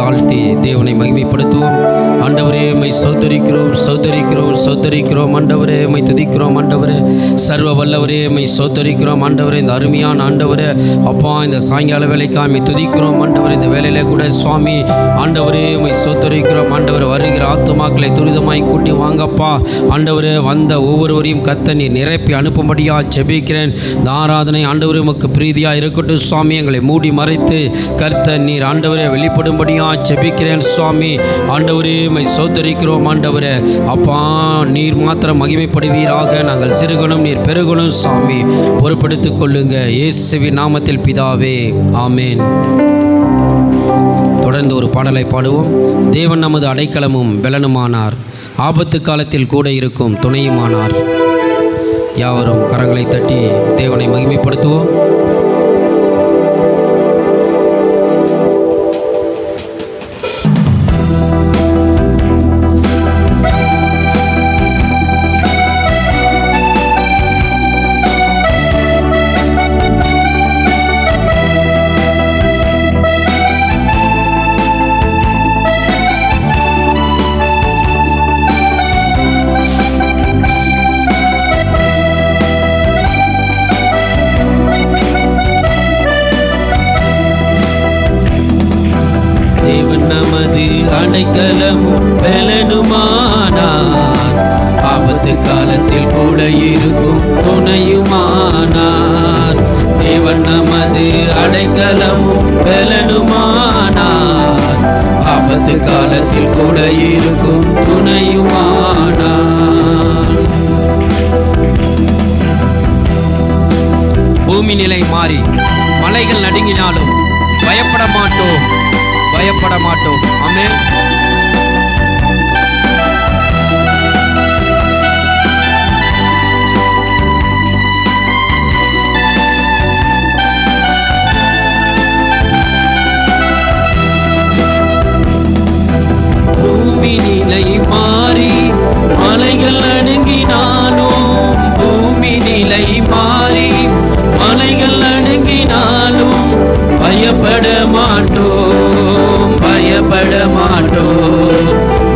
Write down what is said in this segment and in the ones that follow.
தாழ்த்தி தேவனை மகிமைப்படுத்துவோம். ஆண்டவரே உம்மை ஸ்தோத்திரிக்கிறோம், ஸ்தோத்திரிக்கிறோம், ஸ்தோத்திரிக்கிறோம். ஆண்டவரே உம்மை துதிக்கிறோம். ஆண்டவரே சர்வ வல்லவரே உம்மை ஸ்தோத்திரிக்கிறோம். ஆண்டவரே இந்த அருமையான ஆண்டவரே அப்பா இந்த சாயங்கால வேலைக்காக உம்மை துதிக்கிறோம். ஆண்டவரே இந்த வேலையிலே கூட சுவாமி ஆண்டவரே உம்மை ஸ்தோத்திரிக்கிறோம். ஆண்டவரே வருகிற ஆத்துமாக்களை துரிதமாய் கூட்டி வாங்கப்பா. ஆண்டவரே வந்த ஒவ்வொருவரையும் கர்த்தர் நீர் நிரப்பி அனுப்பும்படியாக ஜெபிக்கிறேன். இந்த ஆராதனை ஆண்டவரே உமக்கு பிரீதியாக இருக்கட்டும் சுவாமி. எங்களை மூடி மறைத்து கர்த்தர் நீர் ஆண்டவரே வெளிப்படும்படியாக ஜெபிக்கிறேன் சுவாமி. ஆண்டவரே உம்மை ஸ்தோத்திரிக்கிறோம். ஆண்டவரே அப்பா நீர் மாத்திரம் மகிமைப்படுவீராக. நாங்கள் சிறுகணும், நீர் பெருகணும் சாமி. பொறுப்படுத்திக் கொள்ளுங்க இயேசுவின் நாமத்தில் பிதாவே, ஆமேன். தொடர்ந்து ஒரு பாடலை பாடுவோம். தேவன் நமது அடைக்கலமும் பெலனுமானார், ஆபத்து காலத்தில் கூட இருக்கும் துணையுமானார். யாவரும் கரங்களை தட்டி தேவனை மகிமைப்படுத்துவோம். அடைக்கலமும் பெலனுமானார், ஆபத்து காலத்தில் கூட இருக்கும் துணையுமானார். தேவன் நமது அடைக்கலமும் பெலனுமானார், ஆபத்து காலத்தில் கூட இருக்கும் துணையுமானார். பூமி நிலை மாறி மலைகள் நடுங்கினாலும் பயப்பட மாட்டோம், பயப்பட மாட்டோம். ஆமென். பூமி நிலை மாறி மலைகள் நடுங்கினாலும், பூமி நிலை மாறி மலைகள் நடுங்கினாலும் பயப்பட மாட்டோம், பயப்பட மாட்டோம்,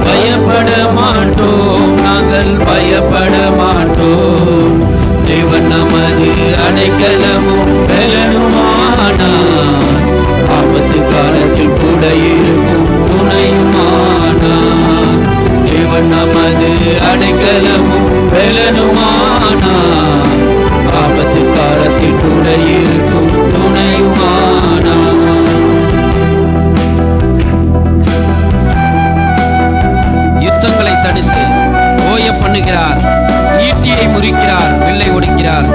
பயப்பட மாட்டோம். நாங்கள் பயப்பட மாட்டோம். தேவன் நமது அடைக்கலமும் பெலனுமானார், ஆபத்து காலத்தில் கூட இருக்கும் துணையுமானார். தேவன் நமது அடைக்கலமும் பெலனுமானார், ஆபத்து காலத்தில் கூட இருக்கும் துணையுமானார். யுத்தங்களை தடுத்து ஓய பண்ணுகிறார், ஈட்டியை முறிக்கிறார், வில்லை ஒடுக்கிறார்.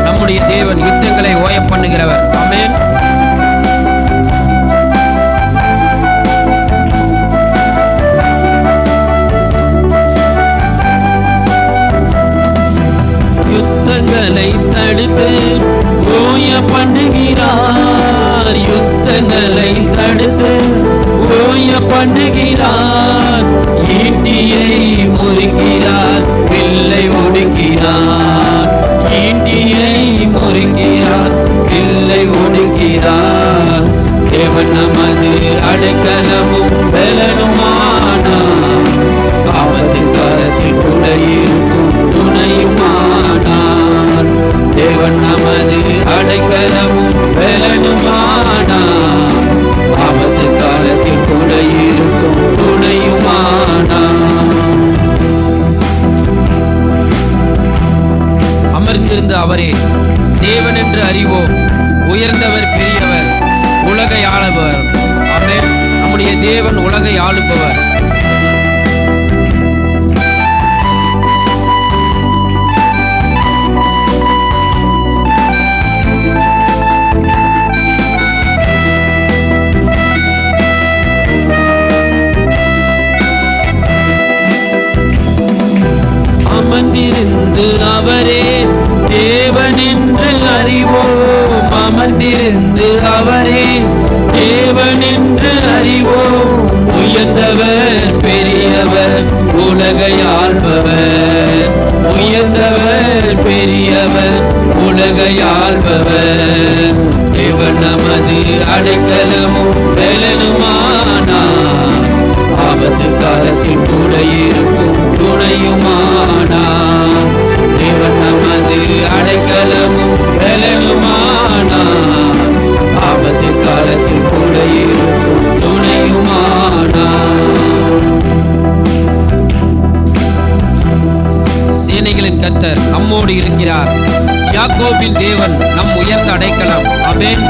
நம்முடைய தேவன் யுத்தங்களை ஓய பண்ணுகிறவர். ஆமென். யுத்தங்களை தடுத்து ஓய பண்ணுகிறார், யுத்தங்களை தடுத்து ஓய பண்ணுகிறார். ஈட்டியை முறிக்கிறார், வில்லை ஒடுக்கிறார். ஈட்டியை முறிக்கிறார், வில்லை ஒடுக்கிறார். தேவன் நமது அடைக்கலமும் பெலனுமானார், ஆபத்து காலத்தில் கூட இருக்கும் துணையுமானார். தேவன் நமது அடைக்கலமும் பெலனுமானார், ஆபத்து காலத்தில் கூட இருக்கும் துணையுமானார். அமர்ந்திருந்த அவரே தேவன் என்று அறிவோம். உயர்ந்தவர், பெரியவர், உலகை ஆளுபவர். ஆமென். நம்முடைய தேவன் உலகை ஆளுபவர். அமர்ந்திருந்து அவரே தேவன் என்று அறிவோம், அமர்ந்திருந்து அவரே தேவன் என்று அறிவோம். உயர்ந்தவர், பெரியவர், உலகை ஆள்பவர். உயர்ந்தவர், பெரியவர், உலகை ஆள்பவர். தேவன் நமது அடைக்கலமும் பெலனுமானார், ஆபத்து காலத்தில் கூட இருக்கும் துணையுமானார். தேவன் நமது அடைக்கலமும் பலனுமானார். ஆபத்து காலத்தில் கூட இருக்கும் துணையுமானார். சேனைகளின் கர்த்தர் நம்மோடு இருக்கிறார். யாக்கோபின் தேவன் நம் உயர்ந்த அடைக்கலம். ஆமென்.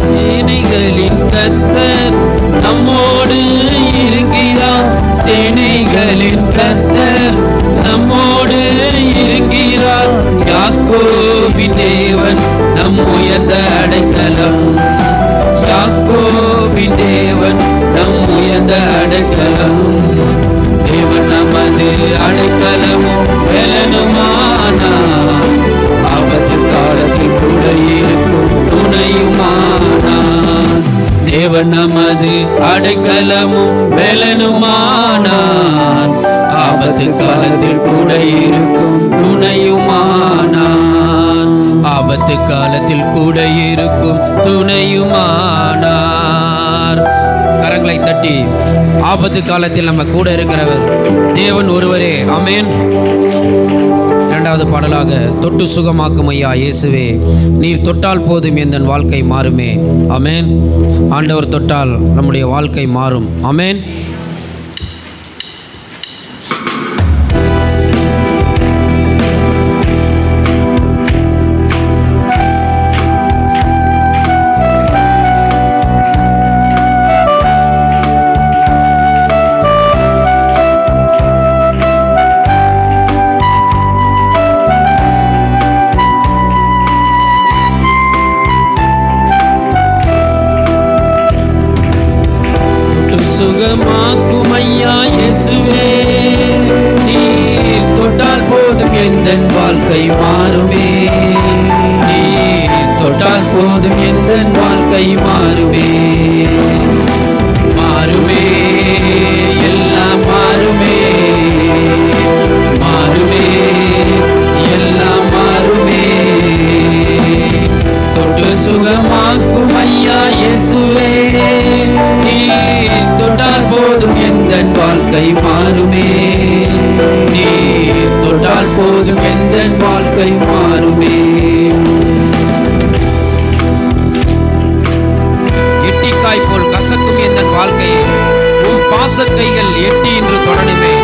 சேனைகளின் கர்த்தர் நம்மோடு இருக்கிறார். சேனைகளின் கர்த்தர் நம்மோடு இருக்கிறார். யாக்கோபின் தேவன் நம் உயர்ந்த அடைக்கலம். யாக்கோபின் தேவன் நம் உயர்ந்த அடைக்கலம். தேவன் நமது அடைக்கலமும் பலனுமானார். ஆபத்து காலத்தில் கூட இருக்கும் துணையுமானார். தேவன் நமது அடைக்கலமும் பலனுமானார். ஆபத்து காலத்தில் கூட இருக்கும் துணையுமானார். ஆபத்து காலத்தில் கூட இருக்கும் துணையுமானார். கரங்களை தட்டி ஆபத்து காலத்தில் நம்ம கூட இருக்கிறவர் தேவன் ஒருவரே. ஆமென். இரண்டாவது பாடலாக தொட்டு சுகமாக்கும் ஐயா இயேசுவே, நீர் தொட்டால் போதும் எந்தன் வாழ்க்கை மாறுமே. ஆமென். ஆண்டவர் தொட்டால் நம்முடைய வாழ்க்கை மாறும். ஆமென். சுகமாக்கும் ஐயா இயேசுவே, நீர் தொட்டால் போதும் எந்தன் வாழ்க்கை மாறுமே. நீர் தொட்டால் போதும் எந்தன் வாழ்க்கை மாறுமே. மாறுமே, எல்லாம் மாறுமே. மாறுமே, எல்லாம் மாறுமே. தொட்டு சுகமாக்கும் ஐயா இயேசுவே, நீர் தொட்டால் போதும் எந்தன் வாழ்க்கை மாறுமே. நீர் தொட்டால் போதும் எந்தன் வாழ்க்கை மாறுமே. எட்டிக்காய் போல் கசக்கும் எந்தன் வாழ்க்கையை உன் பாசக்கைகள் எட்டி என்று தொடருமே.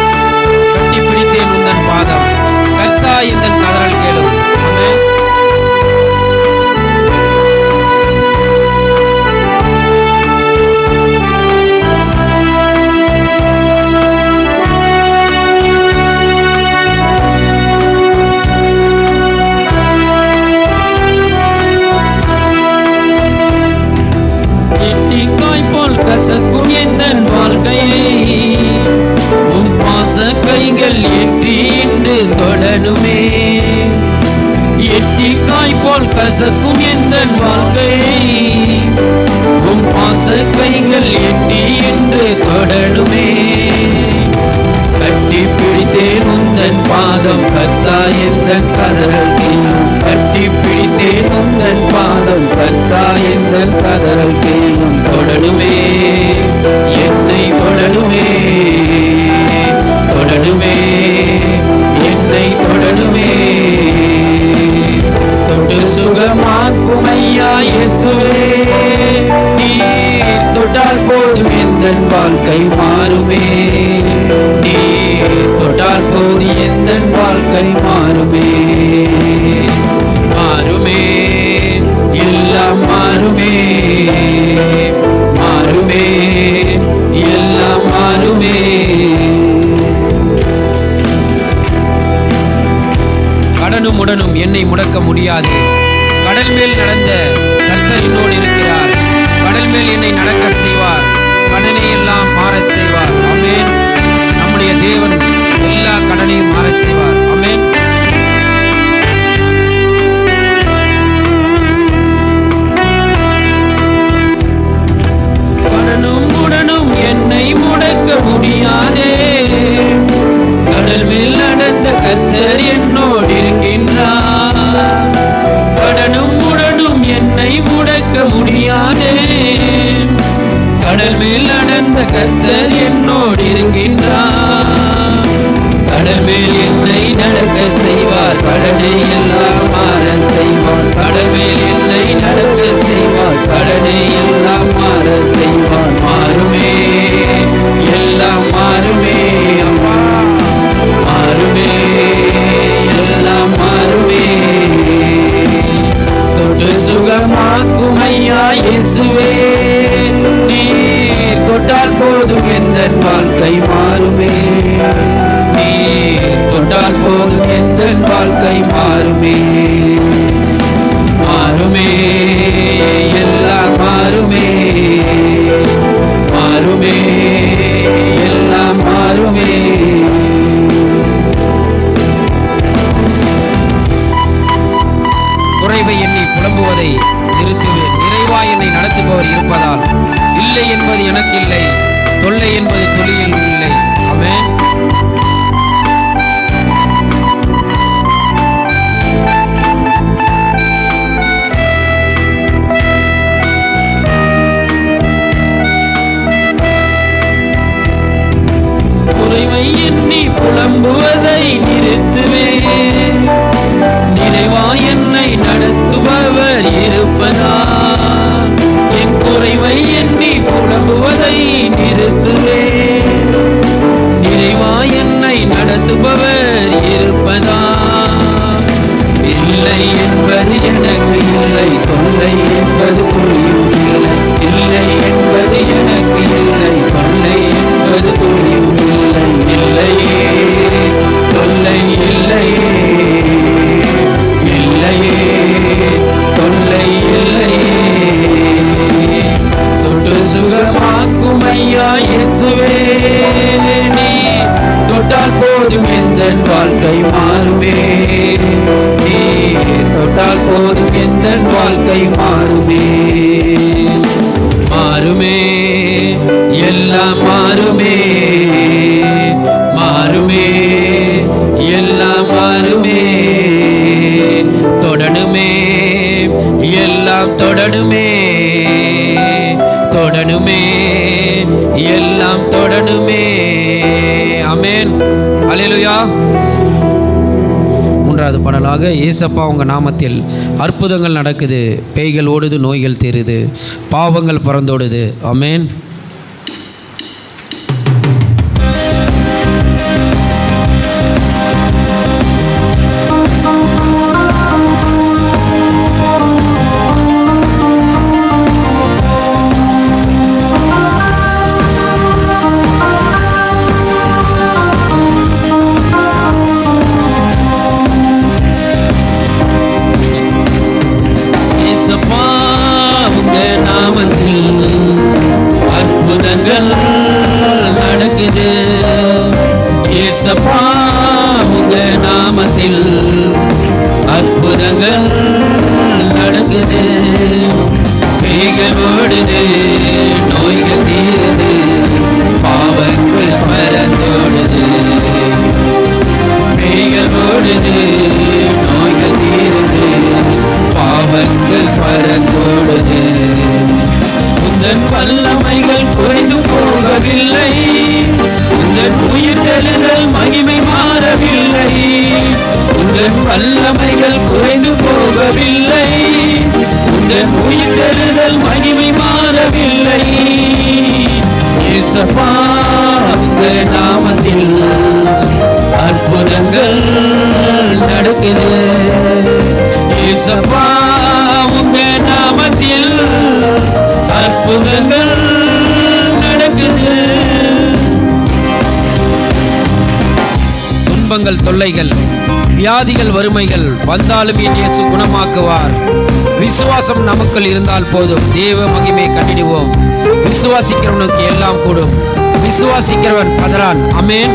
கட்டி பிடித்தேன் உந்தன் பாதம், கர்த்தா எந்தன் கதறல் கேளும். ஆமென். கசக்கும் எந்தன் வாழ்க்கையை உன் பாச கைகள் எட்டி என்று தொடருமே. எட்டிக்காய் போல் கசக்கும் எந்தன் வாழ்க்கையை உன் பாச கைகள் எட்டி என்று தொடருமே. கட்டி பிடித்தேன் உந்தன் பாதம், கர்த்தா எந்தன் கதறல் கேளும். கட்டி பிடித்தேன் உந்தன் பாதம், கர்த்தா எந்தன் கதறல் கேளும். தொடருமே, என்னை தொடருமே. தொடருமே, என்னை தொடருமே. தொட்டு சுகமாக்கும் ஐயா இயேசுவே, நீர் தொட்டால் போதும் எந்தன் வாழ்க்கை மாறுமே. நீர் தொட்டால் போதும் எந்தன் வாழ்க்கை மாறுமே. மாறுமே, எல்லாம் மாறுமே. மாறுமே, எல்லாம் மாறுமே. கடனும் உடனும் என்னை முடக்க முடியாது. கடல் மேல் நடந்த கர்த்தர் என்னோடு இருக்கிறார். கடல் மேல் என்னை நடக்க செய்வார். கடனை எல்லாம் மாறச் செய்வார். ஆமென். நம்முடைய தேவன் எல்லா கடனையும் மாறச் செய்வார். ஆமென். கர்த்தர் என்னோடு இருக்கின்றார். கடனும் உடனும் என்னை முடக்க முடியாதே. கடல் மேல் நடந்த கர்த்தர் என்னோடு இருக்கின்றார். கடல் மேல் என்னை நடக்க செய்வார், கடனை எல்லாம் மாற செய்வார். கடல் மேல் என்னை நடக்க செய்வார், கடனை எல்லாம் மாற செய்வார். மாறுமே, எல்லாம் மாறுமே அம்மா, மாறுமே, எல்லாம் மாறுமே. தொட்டு சுகமாக்கும் ஐயா இயேசுவே, நீர் தொட்டால் போதும் எந்தன் வாழ்க்கை மாறுமே. நீர் தொட்டால் போதும் எந்தன் வாழ்க்கை மாறுமே. மாறுமே, எல்லாம் மாறுமே, மாறுமே, எல்லாம் மாறுமே. குறைவை எண்ணி புலம்புவதை நிறுத்துவேன். நிறைவாய் என்னை நடத்துபவர் இருப்பதால் இல்லை என்பது எனக்கு இல்லை, தொல்லை என்பது துளியில் இல்லை. ஆமென். குறைவை எண்ணி புலம்புவதை நிறுத்துவேன். நிறைவாய் என்னை நடத்துபவர் இருப்பதால் என் குறைவை எண்ணி புலம்புவதை நிறுத்துவேன். நிறைவாய் என்னை நடத்துபவர் இருப்பதால் இல்லை என்பது எனக்கு இல்லை, தொல்லை என்பது துளியும் இல்லை. இல்லை என்பது எனக்கு இல்லை, தொல்லை என்பது துளியும் இல்லை. இல்லையே, தொல்லை இல்லையே, இல்லையே, தொல்லை இல்லையே. தொட்டு சுகமாக்கும் ஐயா இயேசுவே, நீ தொட்டால் போதும் எந்தன் வாழ்க்கை மாறுமே. நீ தொட்டால் போதும் எந்தன் வாழ்க்கை மாறுமே. மாறுமே, எல்லாம் மாறுமே, மாறுமே, எல்லாம் மாறுமே. தொடணுமே, எல்லாம் தொடணுமே, தொடணுமே, எல்லாம் தொடணுமே. ஆமென். அல்லேலூயா. மூன்றாவது பாடலாக, ஏசப்பா உங்கள் நாமத்தில் அற்புதங்கள் நடக்குது, பேய்கள் ஓடுது, நோய்கள் தீருது, பாவங்கள் பறந்தோடுது. ஆமென். அற்புதங்கள் நடக்குது, ஏசப்பா உங்க நாமத்தில் அற்புதங்கள் நடக்குது. பேய்கள் ஓடுது, நோய்கள் தீருது, பாவங்கள் பறந்தோடுது. பேய்கள் ஓடுது, நோய்கள் தீருது, பாவங்கள் பறந்தோடுது. உந்தன் வல்லமைகள் குறைந்து போகவில்லை, உந்தன் உயிர் தெழுதல் மகிமை மாறவில்லை. உந்தன் வல்லமைகள் குறைந்து போகவில்லை, உந்தன் உயிர் தெழுதல் மகிமை மாறவில்லை. இயேசப்பா உங்க நாமத்தில் அற்புதங்கள் நடக்குது, இயேசப்பா உங்க நாமத்தில் அற்புதங்கள் நடக்குது. துன்பங்கள், தொல்லைகள், வியாதிகள், வறுமைகள் வந்தாலும் என் இயேசு குணமாக்குவார். விசுவாசம் நமக்குள் இருந்தால் போதும், தேவ மகிமை கண்டிடுவோம். விசுவாசிக்கிறவனுக்கு எல்லாம் கூடும், விசுவாசிக்கிறவன் பதறான். ஆமென்.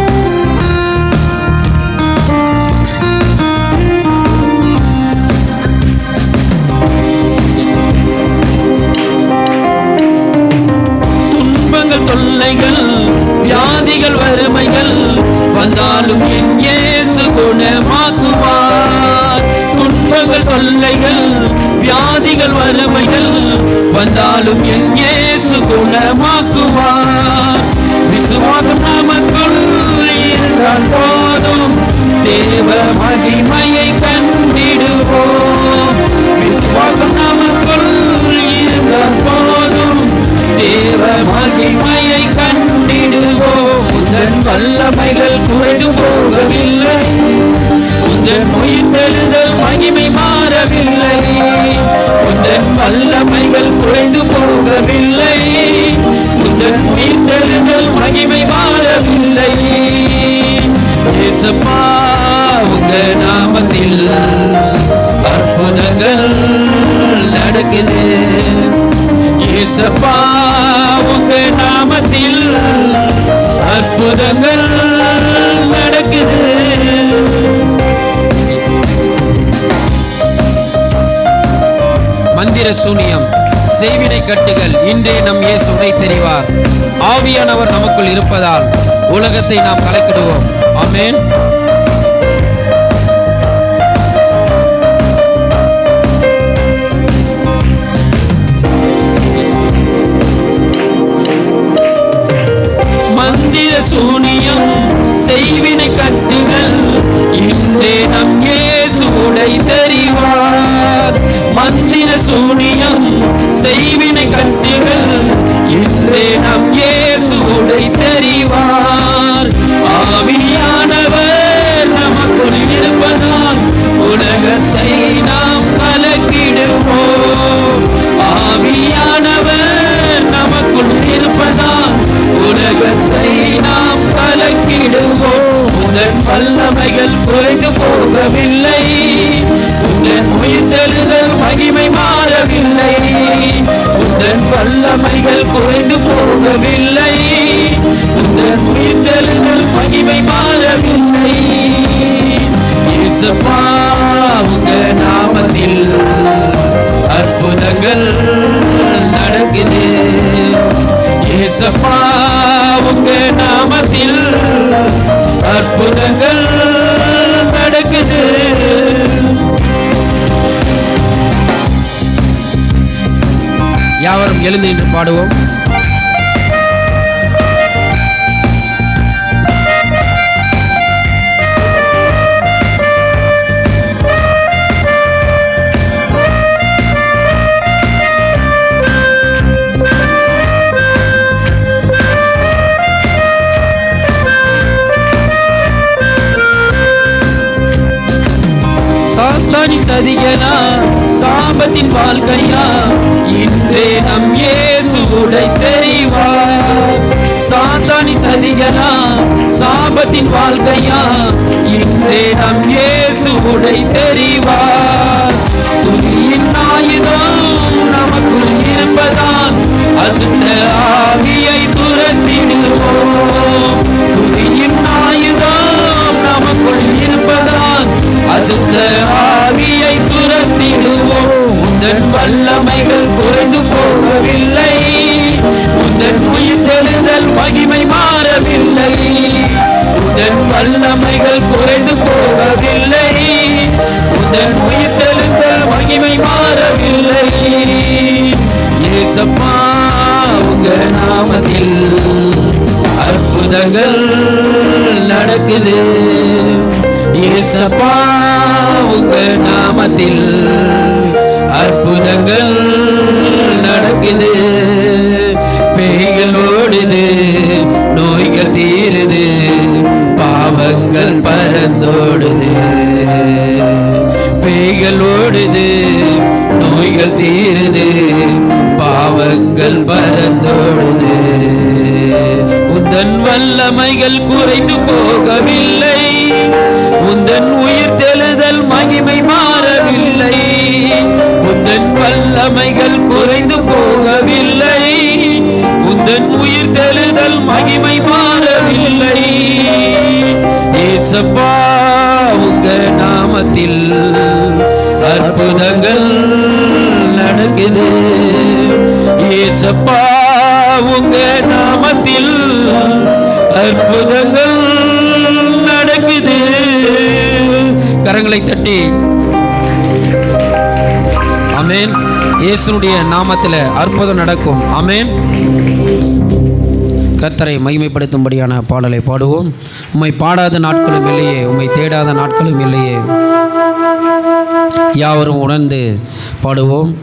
தொல்லைகள், வியாதிகள், வறுமைகள் வந்தாலும் என் இயேசு துன்பங்கள் தொல்லைகள் வியாதிகள் வறுமைகள் வந்தாலும் என் இயேசு குணமாக்குவார். விசுவாசம் நமக்குள் இருந்தால் போதும் தேவ மகிமையை கண்டிடுவோம். விசுவாசம் நமக்குள் இருந்தால் போதும் தேவ மகிமையை கண்டிடுவோம். உந்தன் வல்லமைகள் குறைந்து போகவில்லை, உந்தன் உயிர்த்தெழுதல் மகிமை மாறவில்லை. உந்தன் வல்லமைகள் குறைந்து போகவில்லை, உந்தன் உயிர்த்தெழுதல் மகிமை மாறவில்லை. இயேசப்பா உங்க நாமத்தில் அற்புதங்கள் நடக்குது. இயேசப்பா உங்க நாமத்தில் அற்புதங்கள் நடக்குது. மந்திர சூனியம் செய்வினை கட்டுகள் இன்றே நம் இயேசு உடை தெரிவார். ஆவியானவர் நமக்குள் இருப்பதால் உலகத்தை நாம் கலக்கிடுவோம். ஆமென். மந்திர சூனியம் செய்வினை கட்டுகள் இன்றே நம் இயேசு உடை தெரிவார். மந்திர சூனியம் செய்வினை கட்டுகள் இன்றே நம் இயேசு உடை தெரிவார். ஆவியானவர் நமக்குள் இருப்பதால் உலகத்தை நாம் கலக்கிடுவோம். ஆவியானவர் நமக்குள் இருப்பதால் உலகத்தை நாம் கலக்கிடுவோம். உந்தன் வல்லமைகள் குறைந்து போகவில்லை, உந்தன் உயிர்த்தெழுதல் மகிமை மாறவில்லை. உந்தன் வல்லமைகள் குறைந்து போகவில்லை, உந்தன் உயிர்த்தெழுதல் மகிமை மாறவில்லை. இயேசுப்பா உங்க நாமத்தில் அற்புதங்கள் நடக்குது. இயேசுப்பா உங்க நாமத்தில் அற்புதங்கள் நடக்குது. யாவரும் எழுந்து நின்று பாடுவோம். சாத்தானின் சதிகளா சாபத்தின் வாழ்க்கையா இன்றே நம் இயேசு உடை தெரிவார். சாத்தானின் சதிகளா சாபத்தின் வாழ்க்கையா இன்றே நம் இயேசு உடை தெரிவார். துதியின் ஆயுதம் நமக்குள் இருப்பதால் அசுத்த ஆவியை துரத்திடுவோம். துதியின் ஆயுதம் நமக்குள் இருப்பதால் அசுத்த ஆவியை துரத்திடுவோம். உந்தன் வல்லமைகள் குறைந்து போகவில்லை, உந்தன் உயிர்த்தெழுதல் மகிமை மாறவில்லை. உந்தன் வல்லமைகள் குறைந்து போகவில்லை, உந்தன் உயிர்த்தெழுதல் மகிமை மாறவில்லை. இயேசப்பா உங்க நாமத்தில் அற்புதங்கள் நடக்குது. இயேசப்பா உங்க நாமத்தில் அற்புதங்கள் நடக்குது. பேய்கள் ஓடுது, நோய்கள் தீருது, பாவங்கள் பறந்தோடுது. பேய்கள் ஓடுது, நோய்கள் தீருது, பாவங்கள் பறந்தோடுது. உந்தன் வல்லமைகள் குறைந்து போகவில்லை, உந்தன் உயிர்த்தெழுதல் மகிமை மாறவில்லை. உந்தன் வல்லமைகள் குறைந்து போகவில்லை, உந்தன் உயிர்த்தெழுதல் மகிமை மாறவில்லை. இயேசப்பா உங்க நாமத்தில் அற்புதங்கள் நடக்குது. இயேசப்பா உங்க நாமத்தில் அற்புதங்கள் நடக்குது. கரங்களை தட்டி ஆமென். இயேசுனுடைய நாமத்தில் அற்புதம் நடக்கும். ஆமென். கர்த்தரை மகிமைப்படுத்தும்படியான பாடலை பாடுவோம். உம்மை பாடாத நாட்களும் இல்லையே, உம்மை தேடாத நாட்களும் இல்லையே. யாவரும் உணர்ந்து பாடுவோம்.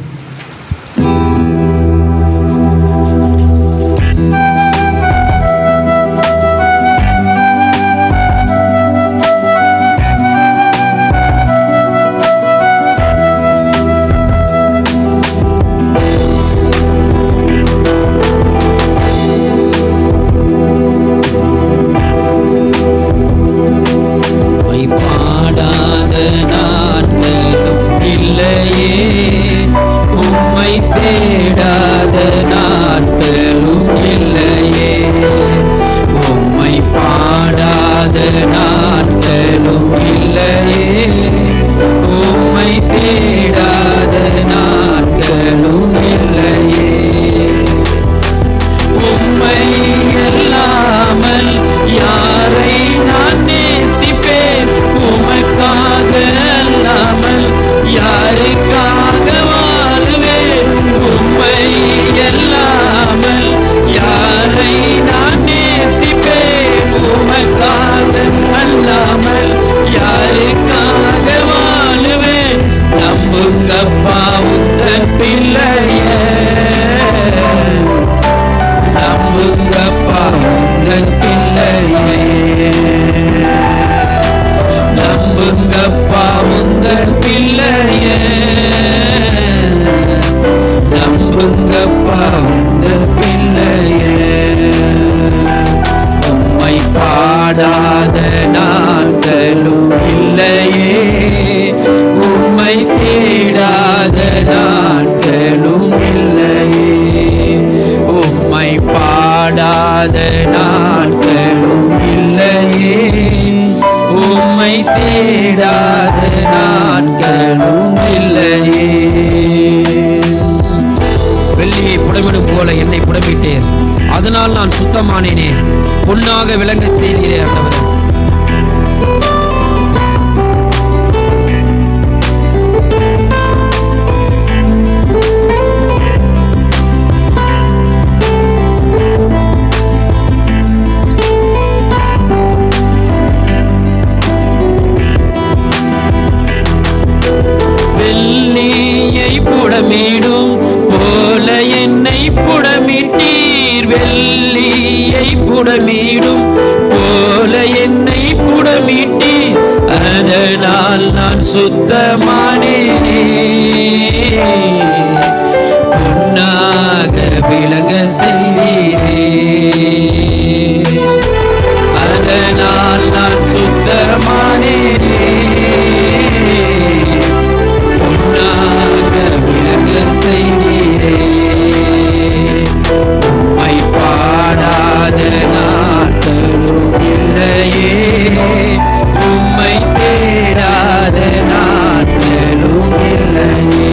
வெள்ளியை புடமிடும் போல என்னை புடமிட்டேன், அதனால் நான் சுத்தமானேனே. பொன்னாக விளங்கச் செய்தீரே ஆண்டவரே. புடமிடும் போல என்னை புடமிட்டீர், வெள்ளியை புடமிடும் போல என்னை புடமிட்டீர், அதனால் நான் சுத்தமானேனே. பொன்னாக விளங்க செய்தீரே, அதனால் நான் சுத்தமானேனே. உம்மை பாடாத நாட்களும் இல்லையே, உம்மை தேடாத நாட்களும் இல்லையே.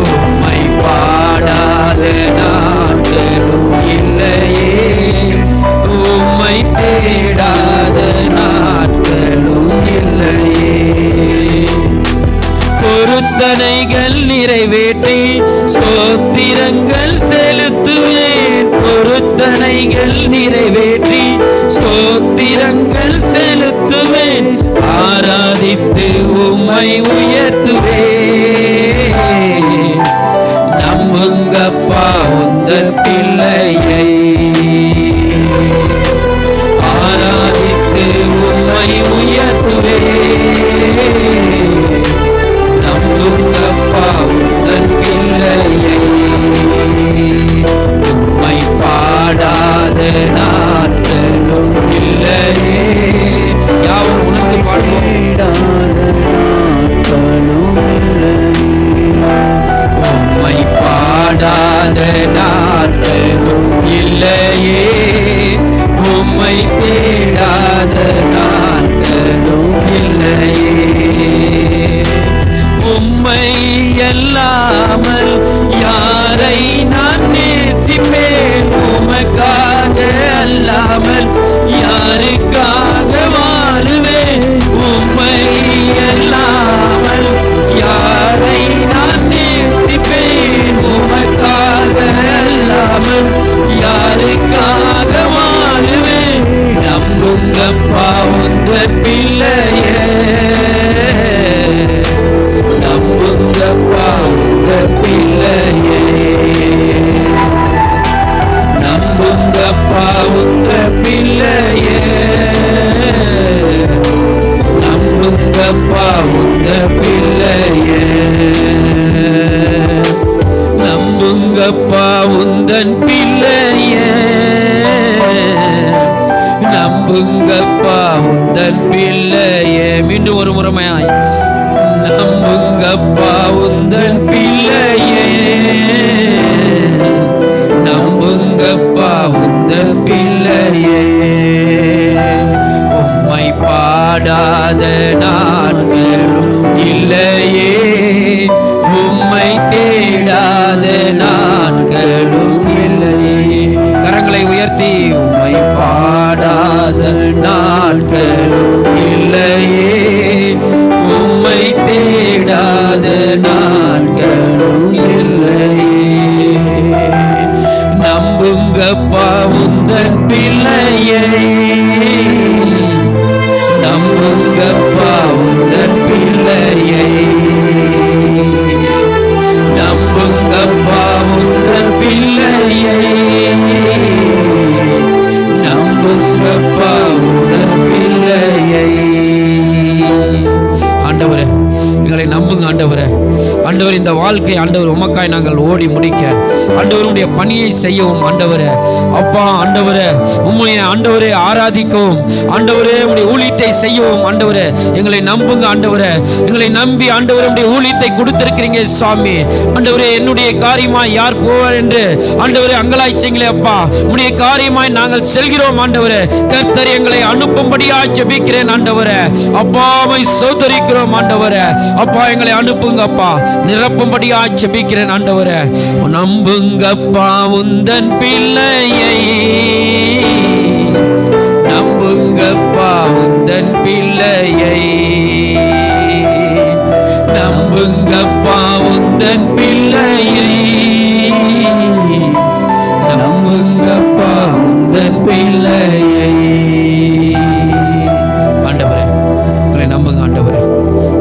உம்மை பாடாத நாட்களும் இல்லையே, உம்மை தேடாத நாட்களும் இல்லையே. பொருத்தனைகள் நிறைவேற்றி ஸ்தோத்திரங்கள் செலுத்துவேன், பொருத்தனைகள் நிறைவேற்றி ஸ்தோத்திரங்கள் செலுத்துவேன், ஆராதித்து உம்மை உயர்த்துவேன். நம்புங்கப்பா உந்தன் பிள்ளையை, ஆராதித்து உம்மை உயர்த்துவேன். நம்புங்கப்பா உந்தன் பிள்ளையை, உம்மை பாடாத நாட்களும் இல்லையே. யாவரும் உணர்ந்து பாடுவோம். பொறுமையாய் நம்புங்கப்பா உந்தன் பிள்ளையே, நம்புங்கப்பா உந்தன் பிள்ளையே. உம்மை பாடாத நாட்களும் இல்லையே, உம்மை தேடாத நாட்களும் இல்லையே. கரங்களை உயர்த்தி உம்மை பாடாத நாட்களும் இல்லையே, உம்மை தேடாத நாட்களும் இல்லையே. நம்புங்கப்பா உந்தன் பிள்ளையை, நம்புங்கப்பா உந்தன் பிள்ளையை, நம்புங்கப்பா உந்தன் பிள்ளையை, நம்புங்கப்பா உந்தன் பிள்ளையை. ஆண்டவரே எங்களை நம்புங்க ஆண்டவரே. ஆண்டவர் இந்த வாழ்க்கை ஆண்டவர் உமக்காய் நாங்கள் ஓடி முடிக்க ஆண்டவருடைய பணியை செய்யவும் ஆண்டவரே அப்பா ஆண்டவரே உம்முடைய ஆண்டவரே ஆராதிக்கவும் ஆண்டவரே உம்முடைய ஊழியத்தை செய்யவும் ஆண்டவரே எங்களை நம்புங்க ஆண்டவரே. எங்களை நம்பி ஆண்டவரே உம்முடைய ஊழியத்தை கொடுத்திருக்கிறீங்க சுவாமி. ஆண்டவரே என்னுடைய காரியமாய் யார் போவார் என்று ஆண்டவரே அங்கலாய்ச்சிங்களே அப்பா. உம்முடைய காரியமாய் நாங்கள் செல்கிறோம் ஆண்டவரே. கர்த்தர் எங்களை அனுப்பும்படியாய் ஜெபிக்கிறேன் ஆண்டவரே. அப்பாவை சோதரிக்கிறோம் ஆண்டவரே. அப்பா எங்களை அனுப்புங்க அப்பா, நிரப்பும்படியாய் ஜெபிக்கிறேன் ஆண்டவரே. நம்புங்கப்பா உந்தன் பிள்ளையை, நம்புங்கப்பா உந்தன் பிள்ளையை, நம்புங்கப்பா உந்தன் பிள்ளையை, நம்புங்கப்பா உந்தன் பிள்ளையை. ஆண்டவரே எங்களை நம்புங்க ஆண்டவரே.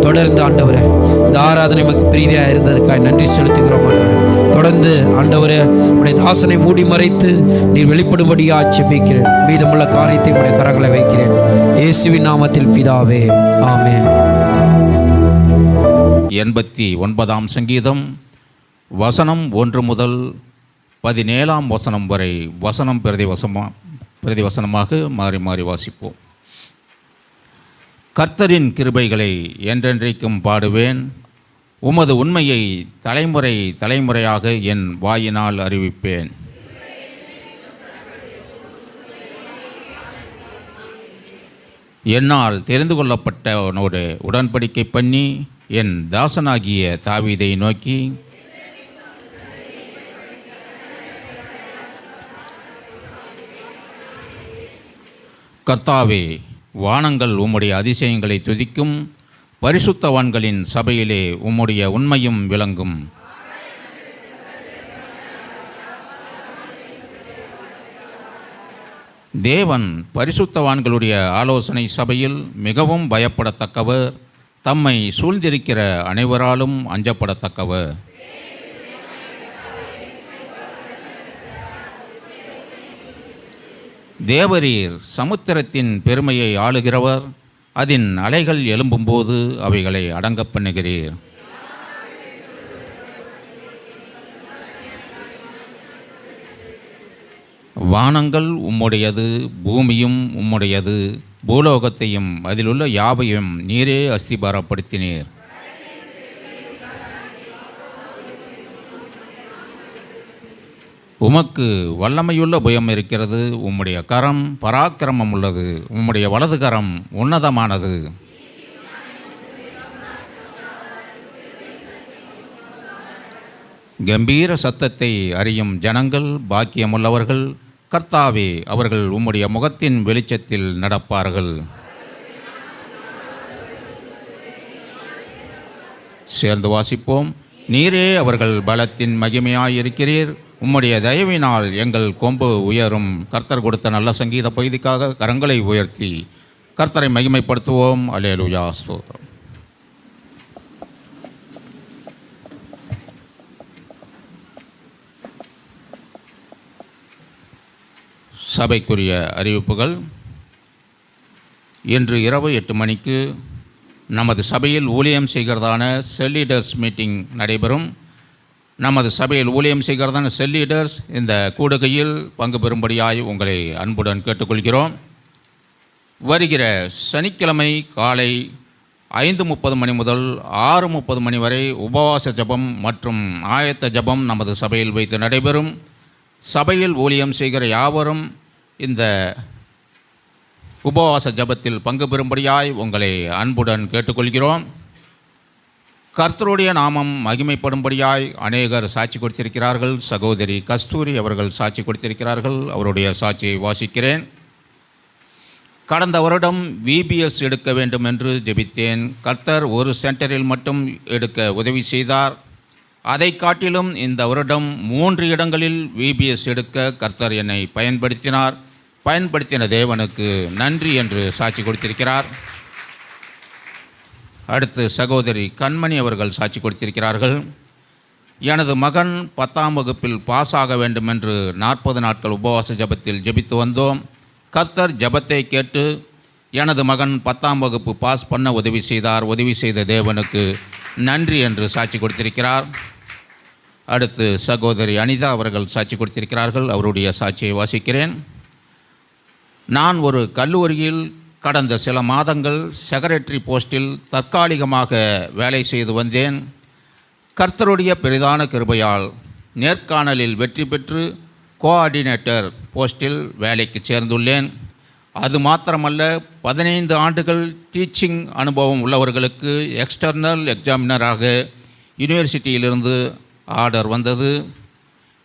தொடர்ந்து ஆண்டவரே இந்த ஆராதனை நமக்கு பிரீதியாக இருந்ததற்காக நன்றி செலுத்துகிறோம் ஆண்டவரே. தொடர்ந்து ஆண்டவரே உடைய தாசனை மூடி மறைத்து நீர் வெளிப்படும்படியாக ஜெபிக்கிறேன். மீதமுள்ள காரியத்தை உடைய கரங்களை வைக்கிறேன் இயேசுவின் நாமத்தில் பிதாவே, ஆமென். 89ஆம் சங்கீதம் வசனம் 1 முதல் 17ஆம் வசனம் வரை வசனம் பிரதி வசனமாக மாறி மாறி வாசிப்போம். கர்த்தரின் கிருபைகளை என்றென்றைக்கும் பாடுவேன், உமது உண்மையை தலைமுறை தலைமுறையாக என் வாயினால் அறிவிப்பேன். என்னால் தெரிந்து கொள்ளப்பட்டவனோடு உடன்படிக்கை பண்ணி என் தாசனாகிய தாவீதை நோக்கி, கர்த்தாவே வானங்கள் உம்முடைய அதிசயங்களை துதிக்கும், பரிசுத்தவான்களின் சபையிலே உம்முடைய உண்மையும் விளங்கும். தேவன் பரிசுத்தவான்களுடைய ஆலோசனை சபையில் மிகவும் பயப்படத்தக்கவர், தம்மை சூழ்ந்திருக்கிற அனைவராலும் அஞ்சப்படத்தக்கவர். தேவரீர் சமுத்திரத்தின் பெருமையை ஆளுகிறவர், அதன் அலைகள் எழும்பும்போது அவைகளை அடங்கப் பண்ணுகிறீர். வானங்கள் உம்முடையது, பூமியும் உம்முடையது, பூலோகத்தையும் அதிலுள்ள யாவையும் நீரே அஸ்திபாரப்படுத்தினீர். உமக்கு வல்லமையுள்ள புயம் இருக்கிறது, உம்முடைய கரம் பராக்கிரமம் உள்ளது, உம்முடைய வலது கரம் உன்னதமானது. கம்பீர சத்தத்தை அறியும் ஜனங்கள் பாக்கியமுள்ளவர்கள், கர்த்தாவே அவர்கள் உம்முடைய முகத்தின் வெளிச்சத்தில் நடப்பார்கள். சேர்ந்து வாசிப்போம். நீரே அவர்கள் பலத்தின் மகிமையாயிருக்கிறீர், உம்முடைய தயவினால் எங்கள் கொம்பு உயரும். கர்த்தர் கொடுத்த நல்ல சங்கீத பகுதிக்காக கரங்களை உயர்த்தி கர்த்தரை மகிமைப்படுத்துவோம். அல்லேலூயா, ஸ்தோத்திரம். சபைக்குரிய அறிவிப்புகள். இன்று இரவு 8 மணிக்கு நமது சபையில் ஊழியம் செய்கிறதான செல் லீடர்ஸ் மீட்டிங் நடைபெறும். நமது சபையில் ஊழியம் செய்கிறதான செல் லீடர்ஸ் இந்த கூடுகையில் பங்கு பெறும்படியாய் உங்களை அன்புடன் கேட்டுக்கொள்கிறோம். வருகிற சனிக்கிழமை காலை 5:30 மணி முதல் 6:30 மணி வரை உபவாச ஜெபம் மற்றும் ஆயத்த ஜெபம் நமது சபையில் வைத்து நடைபெறும். சபையில் ஊழியம் செய்கிற யாவரும் இந்த உபவாச ஜெபத்தில் பங்கு பெறும்படியாய் உங்களை அன்புடன் கேட்டுக்கொள்கிறோம். கர்த்தருடைய நாமம் மகிமைப்படும்படியாய் அநேகர் சாட்சி கொடுத்திருக்கிறார்கள். சகோதரி கஸ்தூரி அவர்கள் சாட்சி கொடுத்திருக்கிறார்கள். அவருடைய சாட்சியை வாசிக்கிறேன். கடந்த வருடம் VBS எடுக்க வேண்டும் என்று ஜெபித்தேன். கர்த்தர் ஒரு சென்டரில் மட்டும் எடுக்க உதவி செய்தார். அதை காட்டிலும் இந்த வருடம் 3 இடங்களில் VBS எடுக்க கர்த்தர் என்னை பயன்படுத்தின தேவனுக்கு நன்றி என்று சாட்சி கொடுத்திருக்கிறார். அடுத்து சகோதரி கண்மணி அவர்கள் சாட்சி கொடுத்திருக்கிறார்கள். எனது மகன் 10ஆம் வகுப்பில் பாஸ் ஆக வேண்டும் என்று 40 நாட்கள் உபவாச ஜெபத்தில் ஜெபித்து வந்தோம். கர்த்தர் ஜெபத்தை கேட்டு எனது மகன் 10ஆம் வகுப்பு பாஸ் பண்ண உதவி செய்தார். உதவி செய்த தேவனுக்கு நன்றி என்று சாட்சி கொடுத்திருக்கிறார். அடுத்து சகோதரி அனிதா அவர்கள் சாட்சி கொடுத்திருக்கிறார்கள். அவருடைய சாட்சியை வாசிக்கிறேன். நான் ஒரு கல்லூரியில் கடந்த சில மாதங்கள் செக்ரட்டரி போஸ்டில் தற்காலிகமாக வேலை செய்து வந்தேன். கர்த்தருடைய பெரிதான கிருபையால் நேர்காணலில் வெற்றி பெற்று கோஆர்டினேட்டர் போஸ்டில் வேலைக்கு சேர்ந்துள்ளேன். அது மாத்திரமல்ல, 15 ஆண்டுகள் டீச்சிங் அனுபவம் உள்ளவர்களுக்கு எக்ஸ்டர்னல் எக்ஸாமினராக யூனிவர்சிட்டியிலிருந்து ஆர்டர் வந்தது.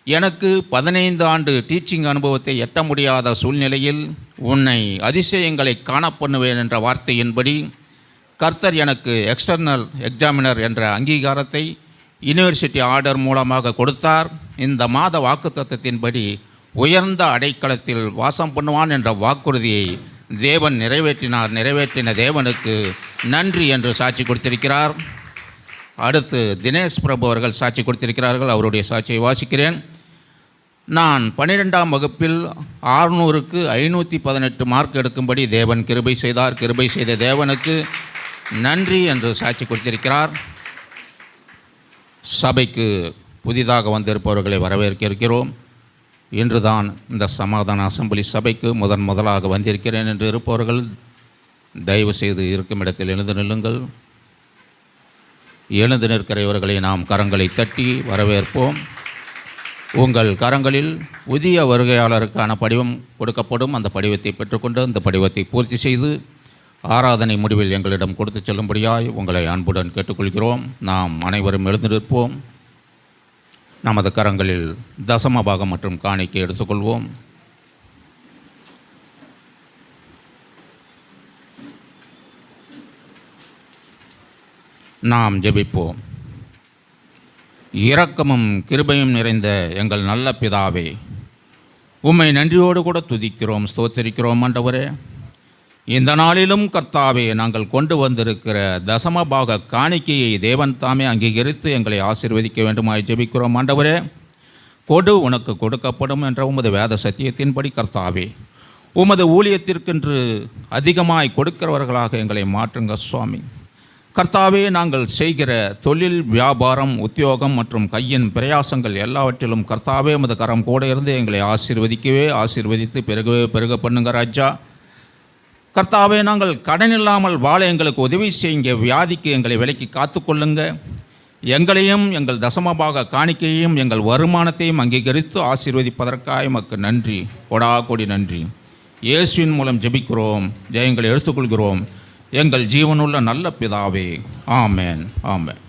எனக்கு 15 ஆண்டு டீச்சிங் அனுபவத்தை எட்ட முடியாத சூழ்நிலையில் உன்னை அதிசயங்களை காணப்பண்ணுவேன் என்ற வார்த்தையின்படி கர்த்தர் எனக்கு எக்ஸ்டர்னல் எக்ஸாமினர் என்ற அங்கீகாரத்தை யூனிவர்சிட்டி ஆர்டர் மூலமாக கொடுத்தார். இந்த மாத வாக்குத்தத்தத்தின்படி உயர்ந்த அடைக்கலத்தில் வாசம் பண்ணுவான் என்ற வாக்குறுதியை தேவன் நிறைவேற்றின தேவனுக்கு நன்றி என்று சாட்சி கொடுத்திருக்கிறார். அடுத்து தினேஷ் பிரபு அவர்கள் சாட்சி கொடுத்திருக்கிறார்கள். அவருடைய சாட்சியை வாசிக்கிறேன். நான் 12ஆம் வகுப்பில் 600க்கு 518 மார்க் எடுக்கும்படி தேவன் கிருபை செய்தார். கிருபை செய்த தேவனுக்கு நன்றி என்று சாட்சி கொடுத்திருக்கிறார். சபைக்கு புதிதாக வந்திருப்பவர்களை வரவேற்க இருக்கிறோம். இன்றுதான் இந்த சமாதான அசெம்பிளி சபைக்கு முதலாக வந்திருக்கிறேன் என்று இருப்பவர்கள் தயவு செய்து இருக்கும் இடத்தில் எழுந்து நில்லுங்கள். எழுந்து நிற்கிறவர்களை நாம் கரங்களை தட்டி வரவேற்போம். உங்கள் கரங்களில் புதிய வருகையாளருக்கான படிவம் கொடுக்கப்படும். அந்த படிவத்தை பெற்றுக்கொண்டு அந்த படிவத்தை பூர்த்தி செய்து ஆராதனை முடிவில் எங்களிடம் கொடுத்து செல்லும்படியாய் உங்களை அன்புடன் கேட்டுக்கொள்கிறோம். நாம் அனைவரும் எழுந்து நிற்போம். நமது கரங்களில் தசம பாகம் மற்றும் காணிக்கை எடுத்துக்கொள்வோம். நாம் ஜெபிப்போம். இரக்கமும் கிருபையும் நிறைந்த எங்கள் நல்ல பிதாவே, உம்மை நன்றியோடு கூட துதிக்கிறோம், ஸ்தோத்திரிக்கிறோம். ஆண்டவரே, இந்த நாளிலும் கர்த்தாவே, நாங்கள் கொண்டு வந்திருக்கிற தசமபாக காணிக்கையை தேவன் தாமே அங்கீகரித்து எங்களை ஆசீர்வதிக்க வேண்டுமாய் ஜெபிக்கிறோம். ஆண்டவரே, கொடு உனக்கு கொடுக்கப்படும் என்ற உமது வேத சத்தியத்தின்படி கர்த்தாவே, உமது ஊழியத்திற்கென்று அதிகமாய் கொடுக்கிறவர்களாக எங்களை மாற்றுங்க சுவாமி. கர்த்தாவே, நாங்கள் செய்கிற தொழில், வியாபாரம், உத்தியோகம் மற்றும் கையின் பிரயாசங்கள் எல்லாவற்றிலும் கர்த்தாவே உமது கரம் கூட இருந்து எங்களை ஆசீர்வதித்து பெருக பண்ணுங்க ராஜா. கர்த்தாவே, நாங்கள் கடன் இல்லாமல் வாழ எங்களுக்கு உதவி செய்யுங்க. வியாதிக்கு எங்களை விலைக்கு காத்துக்கொள்ளுங்க. எங்களையும் எங்கள் தசமபாக காணிக்கையும் எங்கள் வருமானத்தையும் அங்கீகரித்து ஆசீர்வதிப்பதற்காக எமக்கு நன்றி, கொடி நன்றி. இயேசுவின் மூலம் ஜெபிக்கிறோம், ஜெயங்களை எடுத்துக்கொள்கிறோம் எங்கள் ஜீவனுள்ள நல்ல பிதாவே. ஆமென், ஆமென்.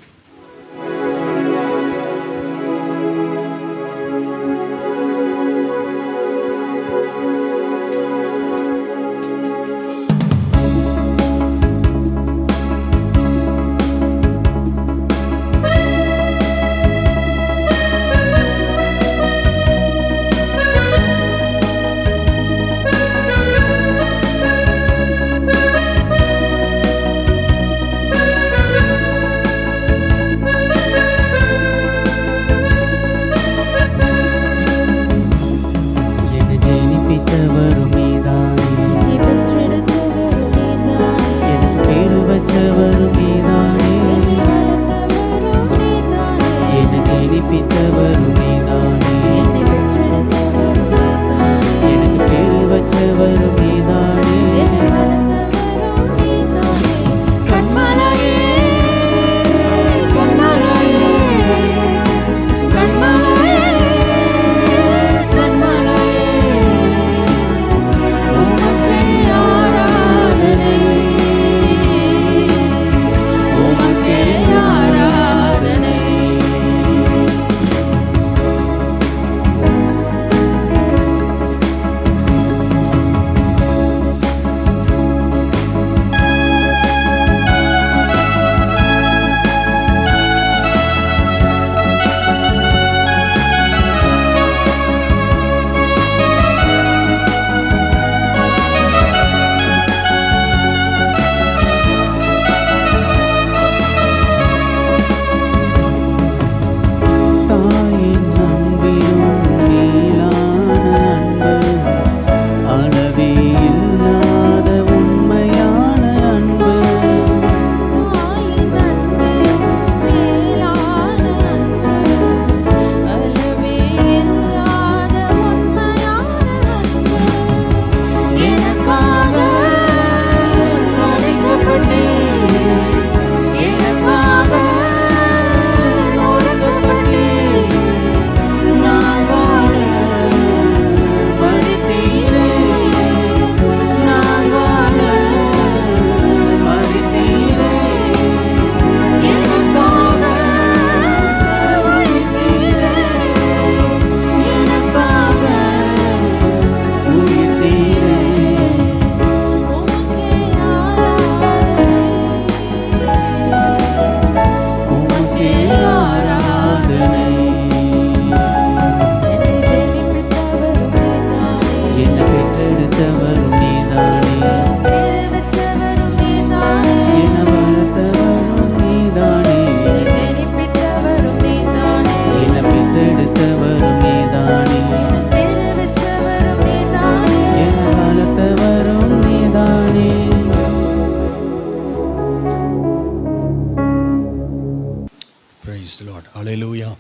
Praise the Lord. ஹல்லேலூயா.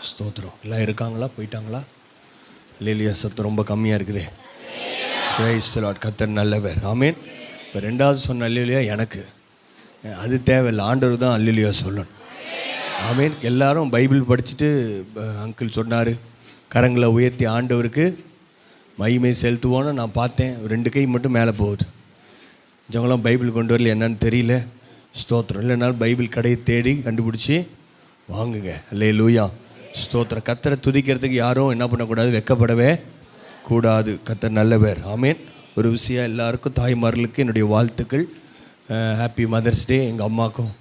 ஸ்தோத்திரம். எல்லாம் இருக்காங்களா, போயிட்டாங்களா? ஹல்லேலூயா. சத்தம் ரொம்ப கம்மியாக இருக்குதே. Praise the Lord. கர்த்தர் நல்லவர். ஆமென். இப்போ ரெண்டாவது சொன்ன ஹல்லேலூயா எனக்கு அது தேவையில்லை, ஆண்டவர் தான் ஹல்லேலூயா சொல்லணும். ஆமென். எல்லாரும் பைபிள் படிச்சுட்டு அங்கிள் சொன்னார் கரங்களை உயர்த்தி ஆண்டவருக்கு மகிமை செலுத்துவோன்னு நான் பார்த்தேன். 2 கை மட்டும் மேலே போகுது. ஜவங்களாம் பைபிள் கொண்டு வரல, என்னன்னு தெரியல. ஸ்தோத்திரம். இல்லைனாலும் பைபிள் கடையை தேடி கண்டுபிடிச்சி வாங்குங்க. ஹல்லேலூயா. ஸ்தோத்திரம். கர்த்தரை துதிக்கிறதுக்கு யாரும் என்ன பண்ணக்கூடாது, வெட்கப்படவே கூடாது. கர்த்தர் நல்லவர். ஆமென். ஒரு விஷயம், எல்லாருக்கும் தாய்மார்களுக்கு என்னுடைய வாழ்த்துக்கள். Happy mother's day. எங்கள் அம்மாவுக்கும்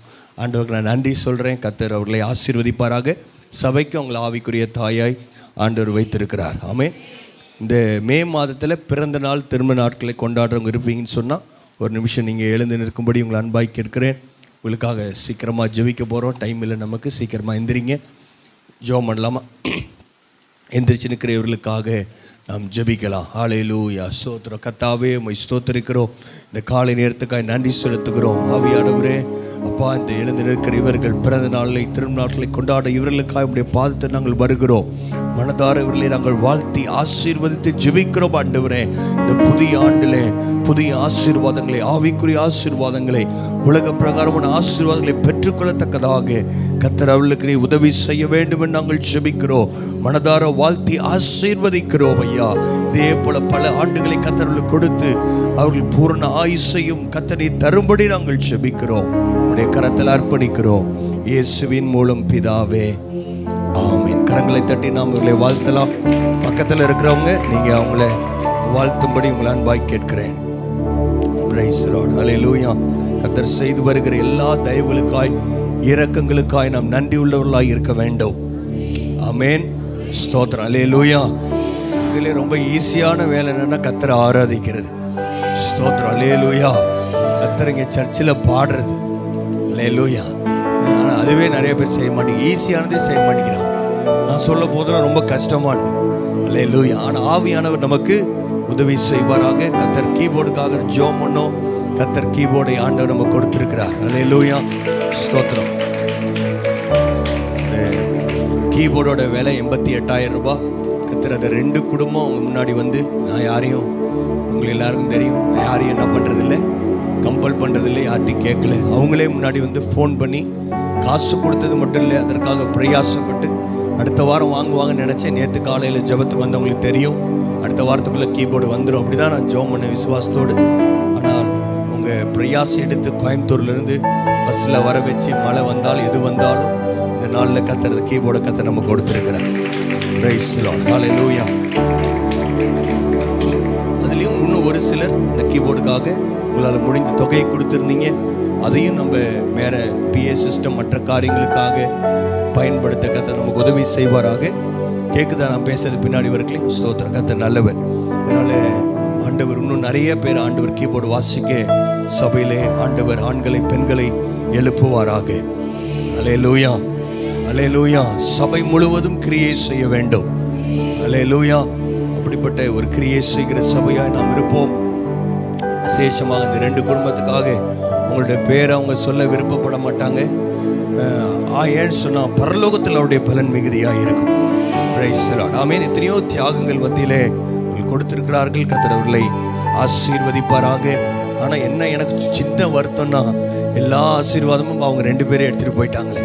ஆண்டவருக்கு நான் நன்றி சொல்கிறேன். கர்த்தர் அவர்களை ஆசீர்வதிப்பாராக. சபைக்கு அவங்களை ஆவிக்குரிய தாயாய் ஆண்டவர் வைத்திருக்கிறார். ஆமென். இந்த மே மாதத்தில் பிறந்த நாள் திரும்ப நாட்களை கொண்டாடுறவங்க இருப்பீங்கன்னு சொன்னால் ஒரு நிமிஷம் நீங்கள் எழுந்து நிற்கும்படி உங்களை அன்பாய் கேட்கிறேன். உங்களுக்காக சீக்கிரமாக ஜெபிக்க போகிறோம். டைம் இல்லை நமக்கு. சீக்கிரமாக எந்திரிங்க, ஜெபம் பண்ணலாமா? எந்திரிச்சு நிற்கிறவர்களுக்காக நாம் ஜெபிக்கலாம். ஹல்லேலூயா. ஸ்தோத்திரம். கர்த்தாவே உம்மை ஸ்தோத்திரிக்கிறோம். இந்த காலை நேரத்துக்காக நன்றி செலுத்துகிறோம். ஆவியானவரே, அப்பா, இந்த எழுந்து நிற்கிற இவர்கள் பிறந்த நாளை திரும்ப நாட்களை கொண்டாட இவர்களுக்காக உடைய பாதத்தை நாங்கள் வருகிறோம். மனதார இவர்களை நாங்கள் வாழ்த்தி ஆசீர்வதித்து ஜெபிக்கிறோம். ஆண்டவரே, இந்த புதிய ஆண்டிலே புதிய ஆசீர்வாதங்களை, ஆவிக்குரிய ஆசீர்வாதங்களை, உலக பிரகாரமான ஆசீர்வாதங்களை பெற்றுக்கொள்ளத்தக்கதாக கர்த்தர் அவர்களுக்கு நீ உதவி செய்ய வேண்டும் என்று நாங்கள் ஜெபிக்கிறோம். மனதார வாழ்த்தி ஆசீர்வதிக்கிறோம் ஐயா. இதே போல பல ஆண்டுகளை கர்த்தர்களுக்கு கொடுத்து அவர்கள் பூர்ண ஆயுசையும் கர்த்தரை தரும்படி நாங்கள் ஜெபிக்கிறோம். உடைய கரத்தில் அர்ப்பணிக்கிறோம். இயேசுவின் மூலம் பிதாவே, ஆமென். கரங்களை தட்டி நாம் இவர்களை வாழ்த்தலாம். பக்கத்தில் இருக்கிறவங்க நீங்கள் அவங்கள வாழ்த்தும்படி உங்களை அன்பாய் கேட்கிறேன். Praise the Lord. ஹல்லேலூயா. கர்த்தர் செய்து வருகிற எல்லா தயவுகளுக்காய் இரக்கங்களுக்காய் நாம் நன்றி உள்ளவர்களாய் இருக்க வேண்டும். ஆமென். ஸ்தோத்திரம். ஹல்லேலூயா. இதிலே ரொம்ப ஈஸியான வேலை என்னன்னா கர்த்தரை ஆராதிக்கிறது. ஸ்தோத்திரம். ஹல்லேலூயா. கர்த்தர் இங்கே சர்ச்சில் பாடுறது. ஹல்லேலூயா. ஆனால் அதுவே நிறைய பேர் செய்ய மாட்டேங்க. ஈஸியானதே செய்ய மாட்டேங்கிறான். நான் சொல்ல போதுனா ரொம்ப கஷ்டமானது. ஹல்லேலூயா. ஆனால் ஆவியானவர் நமக்கு உதவி செய்வாராக. கர்த்தர் கீபோர்டுக்காக ஜெபம் பண்ணோம். கர்த்தர் கீபோர்டை ஆண்டவர் நமக்கு கொடுத்திருக்கிறார். ஹல்லேலூயா. ஸ்தோத்திரம். கீபோர்டோட விலை 88,000 ரூபாய். கர்த்தர் அதை 2 குடும்பம் அவங்க முன்னாடி வந்து, நான் யாரையும், உங்களுக்கு எல்லாருக்கும் தெரியும், நான் யாரையும் என்ன பண்ணுறதில்லை, கம்பல் பண்ணுறதில்லை, யார்ட்டையும் கேட்கல. அவங்களே முன்னாடி வந்து ஃபோன் பண்ணி காசு கொடுத்தது மட்டும் இல்லை, அதற்காக பிரயாசப்பட்டு அடுத்த வாரம் வாங்குவாங்கன்னு நினச்சேன். நேற்று காலையில் ஜெபத்துக்கு வந்தவங்களுக்கு தெரியும், அடுத்த வாரத்துக்குள்ளே கீபோர்டு வந்துடும். அப்படி தான் நான் ஜெபம் பண்ணேன் விசுவாசத்தோடு. ஆனால் உங்கள் பிரயாசம் எடுத்து கோயம்புத்தூர்லேருந்து பஸ்ஸில் வர வச்சு மழை வந்தால் எது வந்தாலும் இந்த நாளில் கத்துறது கீபோர்டை கத்த நம்ம கொடுத்துருக்கிறேன். Praise the Lord. ஹல்லேலூயா. அதுலேயும் இன்னும் ஒரு சிலர் இந்த கீபோர்டுக்காக உங்களால் முடிந்த தொகையை கொடுத்துருந்தீங்க. அதையும் நம்ம வேறு பிஏ சிஸ்டம் மற்ற காரியங்களுக்காக பயன்படுத்த கர்த்தர் நமக்கு உதவி செய்வாராக. கேட்குதா நான் பேசுறது பின்னாடி வரைக்கும்? ஸ்தோத்திரம். கர்த்தர் நல்லவர். அதனால் ஆண்டவர் இன்னும் நிறைய பேர் ஆண்டவர் கீபோர்டு வாசிக்க சபையிலே ஆண்டவர் ஆண்களை பெண்களை எழுப்புவாராக. ஹல்லேலூயா. ஹல்லேலூயா. சபை முழுவதும் கிரியை செய்ய வேண்டும். ஹல்லேலூயா. அப்படிப்பட்ட ஒரு கிரியை செய்கிற சபையாய் நாம் இருப்போம். விசேஷமாக இந்த 2 குடும்பத்துக்காக உங்களுடைய பேரை அவங்க சொல்ல விருப்பப்பட மாட்டாங்க. ஏன்னு சொன்னால் பரலோகத்தில் அவருடைய பலன் மிகுதியாக இருக்கும். Praise the Lord. ஆமென். எத்தனையோ தியாகங்கள் மத்தியிலே கொடுத்திருக்கிறார்கள். கர்த்தர் அவர்களை ஆசீர்வதிப்பாராக. ஆனால் என்ன எனக்கு சின்ன வருத்தம்னா, எல்லா ஆசீர்வாதமும் அவங்க 2 பேரும் எடுத்துகிட்டு போயிட்டாங்களே,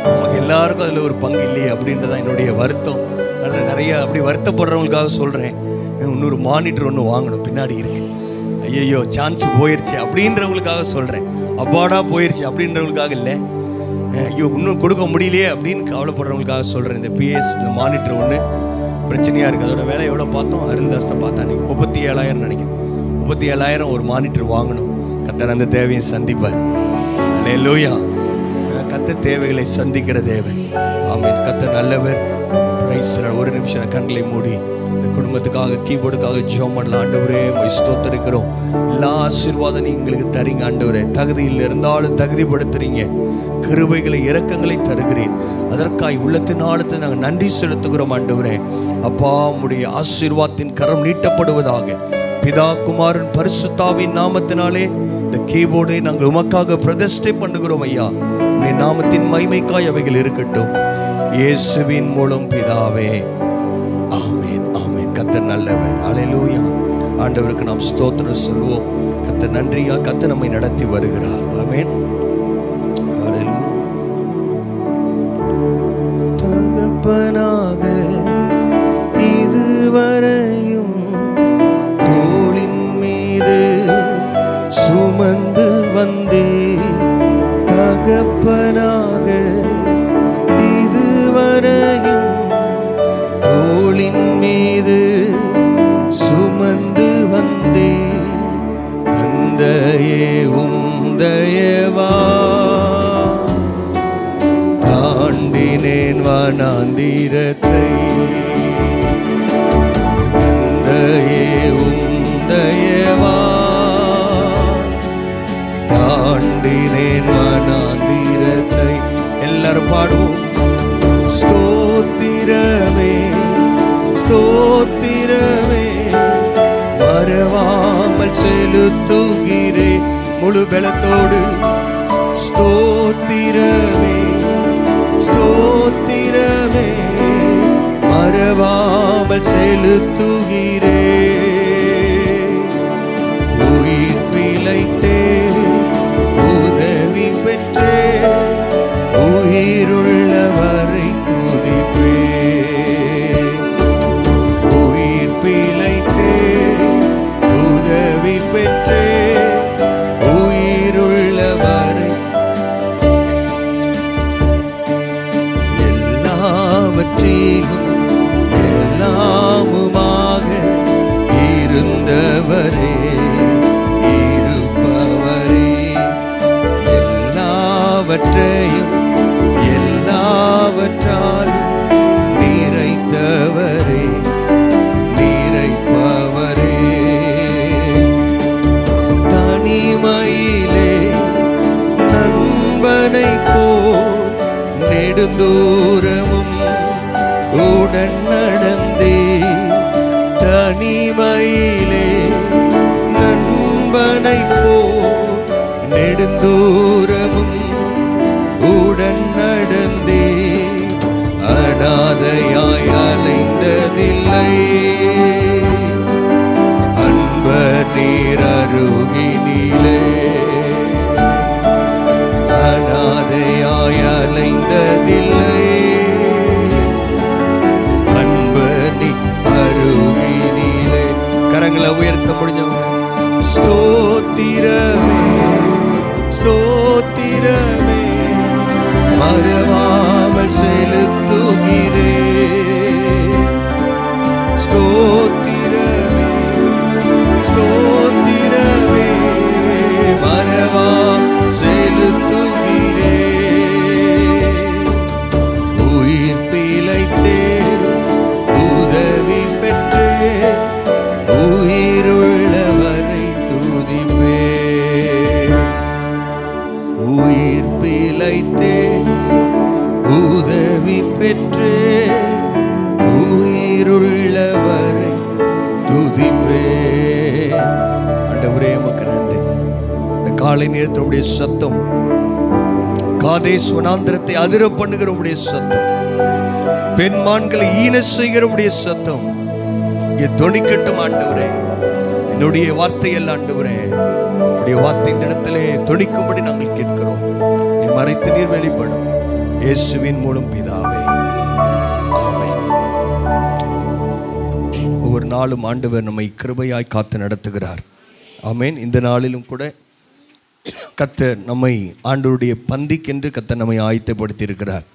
நமக்கு எல்லாருக்கும் அதில் ஒரு பங்கு இல்லையே அப்படின்றதான் என்னுடைய வருத்தம். அதில் நிறைய அப்படி வருத்தப்படுறவங்களுக்காக சொல்கிறேன். இன்னொரு மானிட்டர் ஒன்று வாங்கணும், பின்னாடி இருக்கு. ஐயோ சான்ஸ் போயிடுச்சு அப்படின்றவங்களுக்காக சொல்கிறேன். அப்பாடா போயிடுச்சு அப்படின்றவங்களுக்காக இல்லை. ஐயோ இன்னும் கொடுக்க முடியலையே அப்படின்னு கவலைப்படுறவங்களுக்காக சொல்கிறேன். இந்த பிஎஸ் இந்த மானிட்டர் ஒன்று பிரச்சனையாக இருக்குது. அதோட வேலை எவ்வளோ பார்த்தோம்? அருள்தாஸ்தான் பார்த்தா நீங்கள் 37,000 நினைக்கிறேன். 37,000 ஒரு மானிட்டர் வாங்கணும். கர்த்தர் அந்த தேவையை சந்திப்பார். ஹல்லேலூயா. கர்த்தர் தேவைகளை சந்திக்கிற தேவன். ஆமென். கர்த்தர் நல்லவர். Price the Lord. ஒரு நிமிஷம் கண்களை மூடி இந்த குடும்பத்துக்காக கீபோர்டுக்காக ஜெபம் பண்ணலாம். ஆண்டவரே உம்மை ஸ்தோத்திரிக்கிறோம். எல்லா ஆசீர்வாதம் எங்களுக்கு தரீங்க ஆண்டவரே. தகுதியில் இருந்தாலும் தகுதிப்படுத்துறீங்க. கிருபைகளை இரக்கங்களை தருகிறேன். அதற்காய் உள்ளத்தின் ஆழத்தை நாங்கள் நன்றி செலுத்துகிறோம் ஆண்டவரே. அப்பா உம்முடைய ஆசீர்வாதத்தின் கரம் நீட்டப்படுவதாக. பிதா குமாரன் பரிசுத்தாவின் நாமத்தினாலே இந்த கீபோர்டை நாங்கள் உமக்காக பிரதிஷ்டை பண்ணுகிறோம் ஐயா. உம்முடைய நாமத்தின் மகிமைக்காய் அவைகள் இருக்கட்டும். இயேசுவின் மூலம் பிதாவே, ஆமென், ஆமென். கர்த்தர் நல்லவர். அல்லேலூயா. ஆண்டவருக்கு நாம் ஸ்தோத்திரம் சொல்வோம். கர்த்தர் நன்றியா, கர்த்தர் நம்மை நடத்தி வருகிறார். ஆமென். அல்லேலூயா. தகப்பனாக இதுவரையும் தோளின் மீது சுமந்து வந்தே, தகப்பனாக இதுவரையும் தோளின் மீது சுமந்து வந்தே, தந்தையே உந்தயவா தாண்டினேன் வனாந்திரத்தை, தந்தையே உந்தயவா தாண்டினேன் வனாந்திரத்தை. எல்லாரும் பாடுவோம். ஸ்தோத்திரமே ஸ்தோத்திரமே மறவாமல் செலுத்துகிறே முழு பலத்தோடு. ஸ்தோத்திரமே ஸ்தோத்திரமே மறவாமல் செலுத்துகிறே, உயிர் பிழைத்தே உதவி பெற்றே, உயிருள்ளவரை துதிப்பே, உயிர் பிழைத்தே உதவி பெற்றே, உயிருள்ளவரை எல்லாவற்றிலும் எல்லாமுமாக இருந்தவரே இருப்பவரே, எல்லாவற்றையும் எல்லாவற்றால் நிறைத்தவரே நிறைப்பவரே, தனிமையிலே நண்பனை போல் நெடுந்தூரமும் உடன் நடந்தே, தனிமையிலே நண்பனை போல் நெடுந்தூரமும் உடன் நடந்தே, அனாதையாய் அலைந்ததில்லை, அன்பர் நீர் அருகினிலே, அனாதையாய் அலைந்ததில்லை, அன்பர் நீர் அருகினிலே. கரங்களை உயர்த்த முடிஞ்சவங்க ஸ்தோத்திரமே ஸ்தோத்திரமே மறவாமல் செலுத்துகிறே, ஸ்தோத்திரமே ஸ்தோத்திரமே மறவா செலுத்துகிறே, உயிர் பிழைத்தே உதவி பெற்றே, உயிருள்ளவரை துதிப்பே, உயிர் பிழைத்தே உதவி பெற்றே, உயிருள்ளவரை துதிப்பே. ஆண்டவரே உமக்கு நன்றி. இந்த காலை நேரத்தில் உடைய சத்தம் காதேஸ் வனாந்திரத்தை அதிர பண்ணுகிற உடைய சத்தம், பெண்மான்களை ஈன செய்கிற உடைய சத்தம் இங்கே தொனிக்கட்டும். ஆண்டவரே என்னுடைய வார்த்தையல்ல ஆண்டவரே, உடைய வார்த்தை இந்த இடத்திலே தொனிக்கும்படி நாங்கள் கேட்கிறோம். நீ மறைத்து நீர் வெளிப்படும். இயேசுவின் மூலம் பிதாவே, ஆமென். ஒவ்வொரு நாளும் ஆண்டவர் நம்மை கிருபையாய் காத்து நடத்துகிறார். ஆமென். இந்த நாளிலும் கூட கர்த்தர் நம்மை ஆண்டவருடைய பந்திக்கென்று கர்த்தர் நம்மை ஆயத்தப்படுத்தி இருக்கிறார்.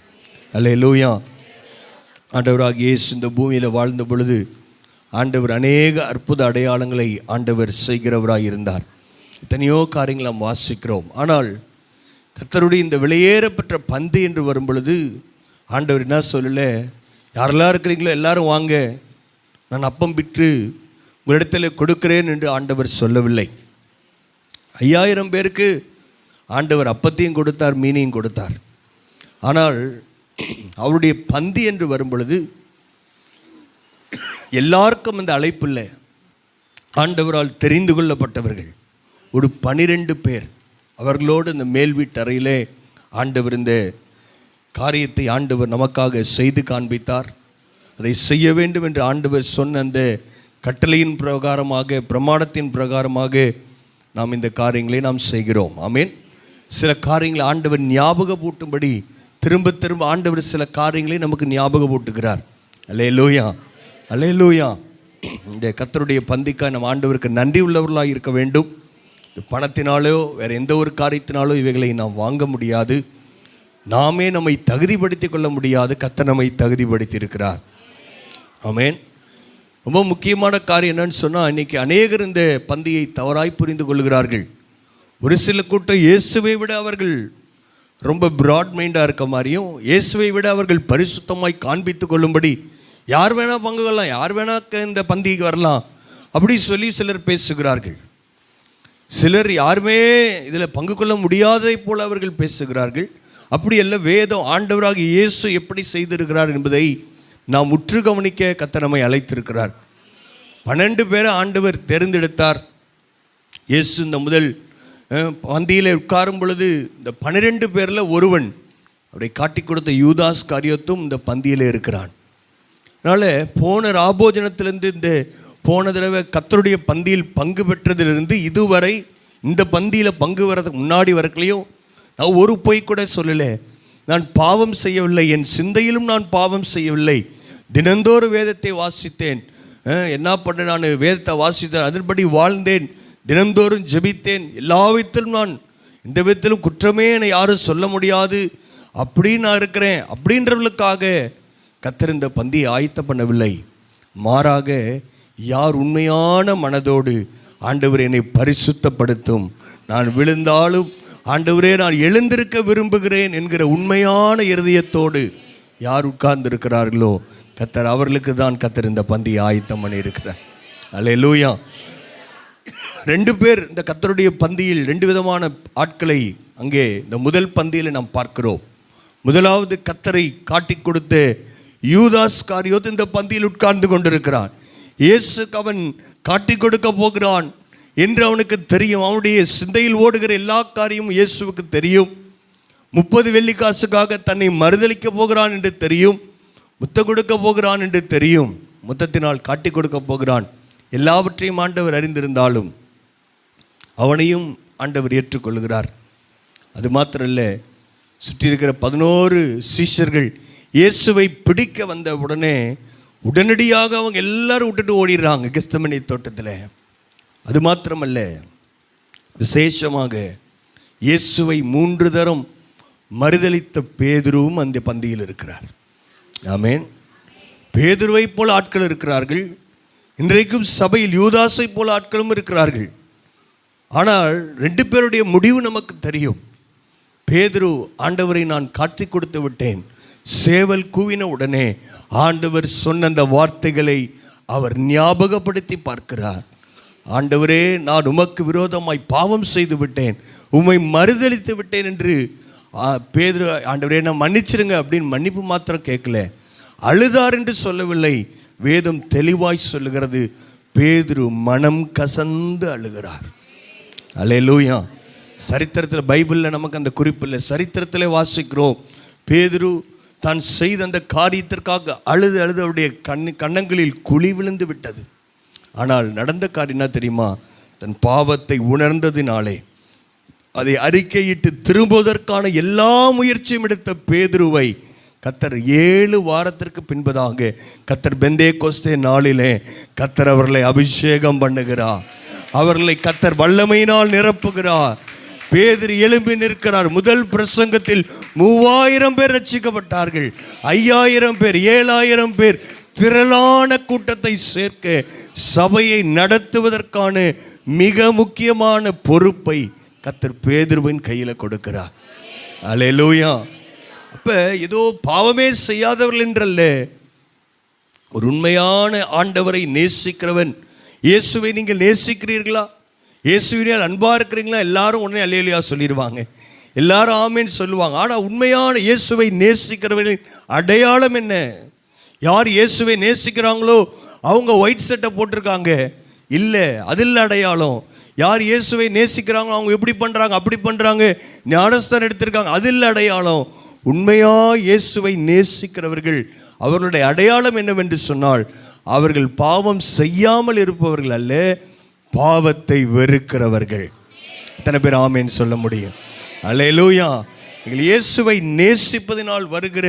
அல்லேலூயா. ஆண்டவராக இயேசு இந்த பூமியில் வாழ்ந்த பொழுது ஆண்டவர் அநேக அற்புத அடையாளங்களை ஆண்டவர் செய்கிறவராக இருந்தார். எத்தனையோ காரியங்களை நாம் வாசிக்கிறோம். ஆனால் கர்த்தருடைய இந்த வெளியேறப்பெற்ற பந்து என்று வரும் பொழுது ஆண்டவர் என்ன சொல்லலை, யாரெல்லாம் இருக்கிறீங்களோ எல்லாரும் வாங்க, நான் அப்பம் விற்று உங்களிடத்தில் கொடுக்கிறேன் என்று ஆண்டவர் சொல்லவில்லை. 5000 பேருக்கு ஆண்டவர் அப்பத்தையும் கொடுத்தார், மீனையும் கொடுத்தார். ஆனால் அவருடைய பந்தி என்று வரும் பொழுது எல்லாருக்கும் அந்த அழைப்பு இல்லை. ஆண்டவரால் தெரிந்து கொள்ளப்பட்டவர்கள் ஒரு 12 பேர், அவர்களோடு இந்த மேல் வீட்டறையிலே ஆண்டவர் இந்த காரியத்தை ஆண்டவர் நமக்காக செய்து காண்பித்தார். அதை செய்ய வேண்டும் என்று ஆண்டவர் சொன்ன அந்த கட்டளையின் பிரகாரமாக, பிரமாணத்தின் பிரகாரமாக நாம் இந்த காரியங்களை நாம் செய்கிறோம். ஆமென். சில காரியங்களை ஆண்டவர் ஞாபகப்பூட்டும்படி திரும்ப திரும்ப ஆண்டவர் சில காரியங்களை நமக்கு ஞாபகப்பூட்டுகிறார். அல்லேலூயா, அல்லேலூயா. இந்த கர்த்தருடைய பந்திக்காய் நம்ம ஆண்டவருக்கு நன்றி உள்ளவர்களாக இருக்க வேண்டும். பணத்தினாலோ வேறு எந்த ஒரு காரியத்தினாலோ இவைகளை நாம் வாங்க முடியாது. நாமே நம்மை தகுதிப்படுத்தி கொள்ள முடியாது. கர்த்தர் நம்மை தகுதிப்படுத்தி இருக்கிறார். ஆமென். ரொம்ப முக்கியமான காரியம் என்னன்னு சொன்னால், இன்றைக்கி அநேகர் இந்த பந்தியை தவறாய் புரிந்து கொள்கிறார்கள். ஒரு சில கூட்டம் இயேசுவை விட அவர்கள் ரொம்ப ப்ராட் மைண்டாக இருக்க மாதிரியும், இயேசுவை விட அவர்கள் பரிசுத்தமாய் காண்பித்து கொள்ளும்படி யார் வேணால் பங்கு கொள்ளலாம், யார் வேணால் இந்த பந்திக்கு வரலாம் அப்படி சொல்லி சிலர் பேசுகிறார்கள். சிலர் யாருமே இதில் பங்கு கொள்ள முடியாததை போல் அவர்கள் பேசுகிறார்கள். அப்படி அல்ல, வேதம் ஆண்டவராக இயேசு எப்படி செய்திருக்கிறார் என்பதை நாம் உற்று கவனிக்க கர்த்தர் நம்மை அழைத்திருக்கிறார். 12 பேரை ஆண்டவர் தேர்ந்தெடுத்தார். இயேசு இந்த முதல் பந்தியில் உட்காரும் பொழுது இந்த 12 பேரில் ஒருவன், அவரை காட்டி கொடுத்த யூதாஸ் காரியத்தும் இந்த பந்தியில் இருக்கிறான். அதனால் போன ராபோஜனத்திலிருந்து இந்த போன தடவை கர்த்தருடைய பந்தியில் பங்கு பெற்றதிலிருந்து இதுவரை இந்த பந்தியில் பங்கு வர்றதுக்கு முன்னாடி வரைக்கும் நான் ஒரு பொய் கூட சொல்லலை. நான் பாவம் செய்யவில்லை, என் சிந்தையிலும் நான் பாவம் செய்யவில்லை. தினந்தோறும் வேதத்தை வாசித்தேன். என்ன பண்ண, நான் வேதத்தை வாசித்தேன், அதன்படி வாழ்ந்தேன், தினந்தோறும் ஜெபித்தேன், எல்லா விதத்திலும் நான் இந்த விதத்திலும் குற்றமே என்னை யாரும் சொல்ல முடியாது அப்படின்னு நான் இருக்கிறேன் அப்படின்றவர்களுக்காக கர்த்தர் இந்த பந்தியை ஆயத்தம் பண்ணவில்லை. மாறாக யார் உண்மையான மனதோடு ஆண்டவர் என்னை பரிசுத்தப்படுத்தும், நான் விழுந்தாலும் ஆண்டவரே நான் எழுந்திருக்க விரும்புகிறேன் என்கிற உண்மையான இருதயத்தோடு யார் உட்கார்ந்து இருக்கிறார்களோ கர்த்தர் அவர்களுக்கு தான் கர்த்தர் இந்த பந்தியை ஆயத்தம் பண்ணியிருக்கிறார். அல்லேலூயா. 2 பேர் இந்த கர்த்தருடைய பந்தியில் 2 விதமான ஆட்களை அங்கே இந்த முதல் பந்தியில் நாம் பார்க்கிறோம். முதலாவது கர்த்தரை காட்டி கொடுத்த யூதாஸ் காரியோத் இந்த பந்தியில் உட்கார்ந்து கொண்டிருக்கிறான். இயேசுக்கு அவன் காட்டி கொடுக்க போகிறான் என்று அவனுக்கு தெரியும். அவனுடைய சிந்தையில் ஓடுகிற எல்லா காரியமும் இயேசுவுக்கு தெரியும். 30 வெள்ளிக்காசுக்காக தன்னை மறுதளிக்க போகிறான் என்று தெரியும். முத்தம் கொடுக்க போகிறான் என்று தெரியும். முத்தத்தினால் காட்டி கொடுக்க போகிறான். எல்லாவற்றையும் ஆண்டவர் அறிந்திருந்தாலும் அவனையும் ஆண்டவர் ஏற்றுக்கொள்கிறார். அது மாத்திரல்ல, சுற்றி இருக்கிற 11 சீஷர்கள் இயேசுவை பிடிக்க வந்த உடனே உடனடியாக அவங்க எல்லாரும் விட்டுட்டு ஓடிடுறாங்க கெத்செமனே தோட்டத்தில். அது மாத்திரமல்ல, விசேஷமாக இயேசுவை 3 தரம் மறுதலித்த பேதுருவும் அந்த பந்தியில் இருக்கிறார். ஆமென். பேதுருவை போல ஆட்கள் இருக்கிறார்கள். இன்றைக்கும் சபையில் யூதாஸை போல ஆட்களும் இருக்கிறார்கள். ஆனால் 2 பேருடைய முடிவு நமக்கு தெரியும். பேதுரு, ஆண்டவரை நான் காட்டி கொடுத்து விட்டேன். சேவல் கூவின உடனே ஆண்டவர் சொன்ன அந்த வார்த்தைகளை அவர் ஞாபகப்படுத்தி பார்க்கிறார். ஆண்டவரே, நான் உமக்கு விரோதமாய் பாவம் செய்து விட்டேன், உம்மை மறுதலித்து விட்டேன் என்று பேதுரு, ஆண்டவரே நான் மன்னிச்சிருங்க அப்படின்னு மன்னிப்பு மாத்திரம் கேட்கல, அழுதார் என்று சொல்லவில்லை. வேதம் தெளிவாய் சொல்லுகிறது, பேதுரு மனம் கசந்து அழுகிறார். அல்லேலூயா. சரித்திரத்தில், பைபிளில் நமக்கு அந்த குறிப்பில்லை, சரித்திரத்தில் வாசிக்கிறோம். பேதுரு தான் செய்த அந்த காரியத்திற்காக அழுது அவருடைய கன்னங்களில் குழி விழுந்து விட்டது. ஆனால் நடந்த காரியம் என்ன தெரியுமா? தன் பாவத்தை உணர்ந்ததினாலே அதை அறிக்கையிட்டு திரும்புவதற்கான எல்லா முயற்சியும் எடுத்த பேதுருவை கர்த்தர் 7 வாரத்திற்கு பின்பதாக கர்த்தர் பெந்தேகோஸ்தே நாளிலே கர்த்தர் அவர்களை அபிஷேகம் பண்ணுகிறார். அவர்களை கர்த்தர் வல்லமையினால் நிரப்புகிறார். பேதுரு எழும்பி நிற்கிறார். முதல் பிரசங்கத்தில் 3000 பேர் ரட்சிக்கப்பட்டார்கள். 5000 பேர், 7000 பேர், திரளான கூட்டத்தை சேர்க்க சபையை நடத்துவதற்கான மிக முக்கியமான பொறுப்பை கர்த்தர் பேதுருவின் கையில் கொடுக்கிறார். அல்லேலூயா. அப்போ ஏதோ பாவமே செய்யாதவர்கள் என்றல்ல, ஒரு உண்மையான ஆண்டவரை நேசிக்கிறவன். இயேசுவை நீங்கள் நேசிக்கிறீர்களா, இயேசுவினால் அன்பாக இருக்கிறீங்களா, எல்லாரும் உடனே அல்லேலூயா சொல்லிடுவாங்க, எல்லாரும் ஆமேன்னு சொல்லுவாங்க. ஆனால் உண்மையான இயேசுவை நேசிக்கிறவர்களின் அடையாளம் என்ன? யார் இயேசுவை நேசிக்கிறாங்களோ அவங்க ஒயிட் சட்டை போட்டிருக்காங்க இல்லை, அதில் அடையாளம். யார் இயேசுவை நேசிக்கிறாங்களோ அவங்க எப்படி பண்ணுறாங்க, அப்படி பண்ணுறாங்க, ஞானஸ்தானம் எடுத்திருக்காங்க, அது இல்லை அடையாளம். உண்மையாக இயேசுவை நேசிக்கிறவர்கள் அவர்களுடைய அடையாளம் என்னவென்று சொன்னால், அவர்கள் பாவம் செய்யாமல் இருப்பவர்கள் அல்ல, பாவத்தை வெறுக்கிறவர்கள். எத்தனை பேர் ஆமேன்னு சொல்ல முடியும்? அல்லேலூயா. நீங்கள் இயேசுவை நேசிப்பதினால் வருகிற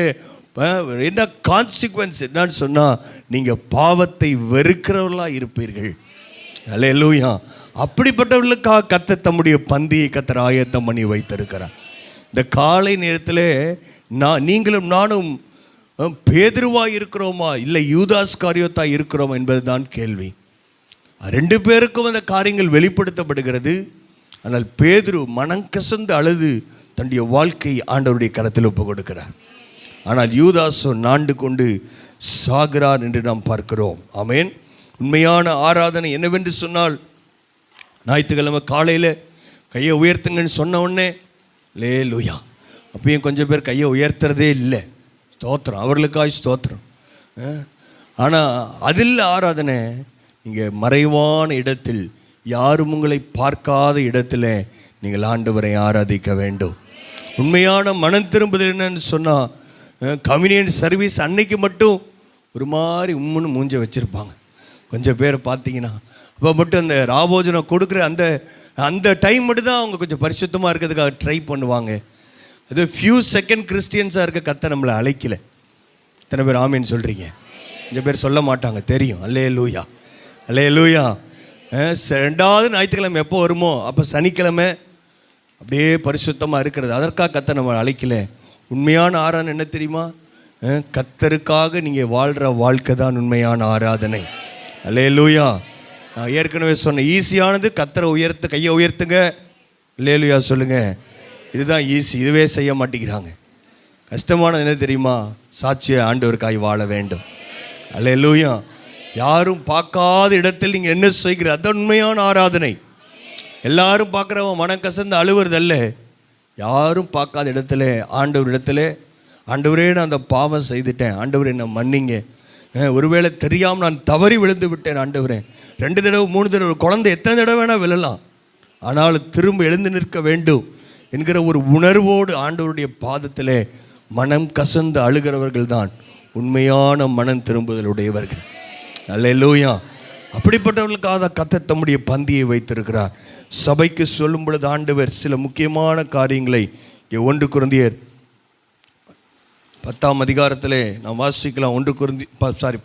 என்ன கான்சிக்வன்ஸ் என்னன்னு சொன்னால், நீங்கள் பாவத்தை வெறுக்கிறவர்களாக இருப்பீர்கள். அல்லேலூயா. அப்படிப்பட்டவர்களுக்காக கர்த்தர் தம்முடைய பந்தியை கர்த்தர் ஆயத்தம் பண்ணி வைத்திருக்கிறார். இந்த காலை நேரத்தில் நீங்களும் நானும் பேதுருவாக இருக்கிறோமா இல்லை யூதாஸ் காரியோத்தா இருக்கிறோமா என்பது தான் கேள்வி. 2 பேருக்கும் அந்த காரியங்கள் வெளிப்படுத்தப்படுகிறது. ஆனால் பேதுரு மனம் கசந்து அழுது தன்னுடைய வாழ்க்கை ஆண்டவருடைய கரத்தில் ஒப்பு கொடுக்கிறார். ஆனால் யூதாஸோ நாண்டு கொண்டு சாகிறார் என்று நாம் பார்க்கிறோம். ஆமேன். உண்மையான ஆராதனை என்னவென்று சொன்னால், ஞாயிற்றுக்கிழமை காலையில் கையை உயர்த்துங்கன்னு சொன்ன உடனே லேலூயா, அப்பயும் கொஞ்சம் பேர் கையை உயர்த்துறதே இல்லை. ஸ்தோத்திரம், அவர்களுக்காய் ஸ்தோத்திரம். ஆனால் அதில் ஆராதனை நீங்கள் மறைவான இடத்தில், யாரும் உங்களை பார்க்காத இடத்துல நீங்கள் ஆண்டவரை ஆராதிக்க வேண்டும். உண்மையான மனம் திரும்புதல் என்னன்னு சொன்னால், கம்யூனியன் சர்வீஸ் அன்னைக்கு மட்டும் ஒரு மாதிரி உம்முன்னு மூஞ்ச வச்சுருப்பாங்க. கொஞ்சம் பேர் பார்த்தீங்கன்னா அப்போ மட்டும் அந்த ராபோஜனம் கொடுக்குற அந்த டைம் மட்டும் தான் அவங்க கொஞ்சம் பரிசுத்தமாக இருக்கிறதுக்காக ட்ரை பண்ணுவாங்க. அது ஃபியூ செகண்ட் கிறிஸ்டியன்ஸாக இருக்க கர்த்தர் நம்மளை அழைக்கலை. இத்தனை பேர் ஆமேன்னு சொல்கிறீங்க? கொஞ்சம் பேர் சொல்ல மாட்டாங்க, தெரியும். அல்லேலூயா, அல்லேலூயா. 2வது ஞாயிற்றுக்கிழமை எப்போ வருமோ அப்போ சனிக்கிழமை அப்படியே பரிசுத்தமாக இருக்கிறது, அதற்காக கர்த்தர் நம்ம அழைக்கல. உண்மையான ஆராதனை என்ன தெரியுமா? கர்த்தருக்காக நீங்கள் வாழ்கிற வாழ்க்கை தான் உண்மையான ஆராதனை. அல்லேலூயா. நான் ஏற்கனவே சொன்னேன், ஈஸியானது கர்த்தரை உயர்த்து, கையை உயர்த்துங்க, அல்லேலூயா சொல்லுங்கள். இதுதான் ஈஸி, இதுவே செய்ய மாட்டேங்கிறாங்க. கஷ்டமானது என்ன தெரியுமா? சாட்சியை ஆண்டவருக்காய் வாழ வேண்டும். அல்லேலூயா. யாரும் பார்க்காத இடத்தில் நீங்கள் என்ன செய்கிற, அதுதான் உண்மையான ஆராதனை. எல்லாரும் பார்க்குறவன் மனம் கசந்து அழுவுறதல்ல. யாரும் பார்க்காத இடத்துல ஆண்டவர் இடத்துல, ஆண்டவரே நான் அந்த பாவம் செய்துட்டேன், ஆண்டவரே நான் மன்னிங்க, ஒருவேளை தெரியாமல் நான் தவறி விழுந்து விட்டேன் ஆண்டவரே. 2 தடவை 3 தடவை, குழந்தை எத்தனை தடவை வேணால் விழலாம், ஆனால் திரும்ப எழுந்து நிற்க வேண்டும் என்கிற ஒரு உணர்வோடு ஆண்டவருடைய பாதத்தில் மனம் கசந்து அழுகிறவர்கள் தான் உண்மையான மனம் திரும்புதலுடையவர்கள். அல்லேலூயா. அப்படிப்பட்டவர்களுக்காக கர்த்தர் தம்முடைய பந்தியை வைத்திருக்கிறார். சபைக்கு சொல்லும் பொழுது ஆண்டவர் சில முக்கியமான காரியங்களை 1 கொரிந்தியர் 10ஆம் அதிகாரத்தில் நாம் வாசிக்கலாம்.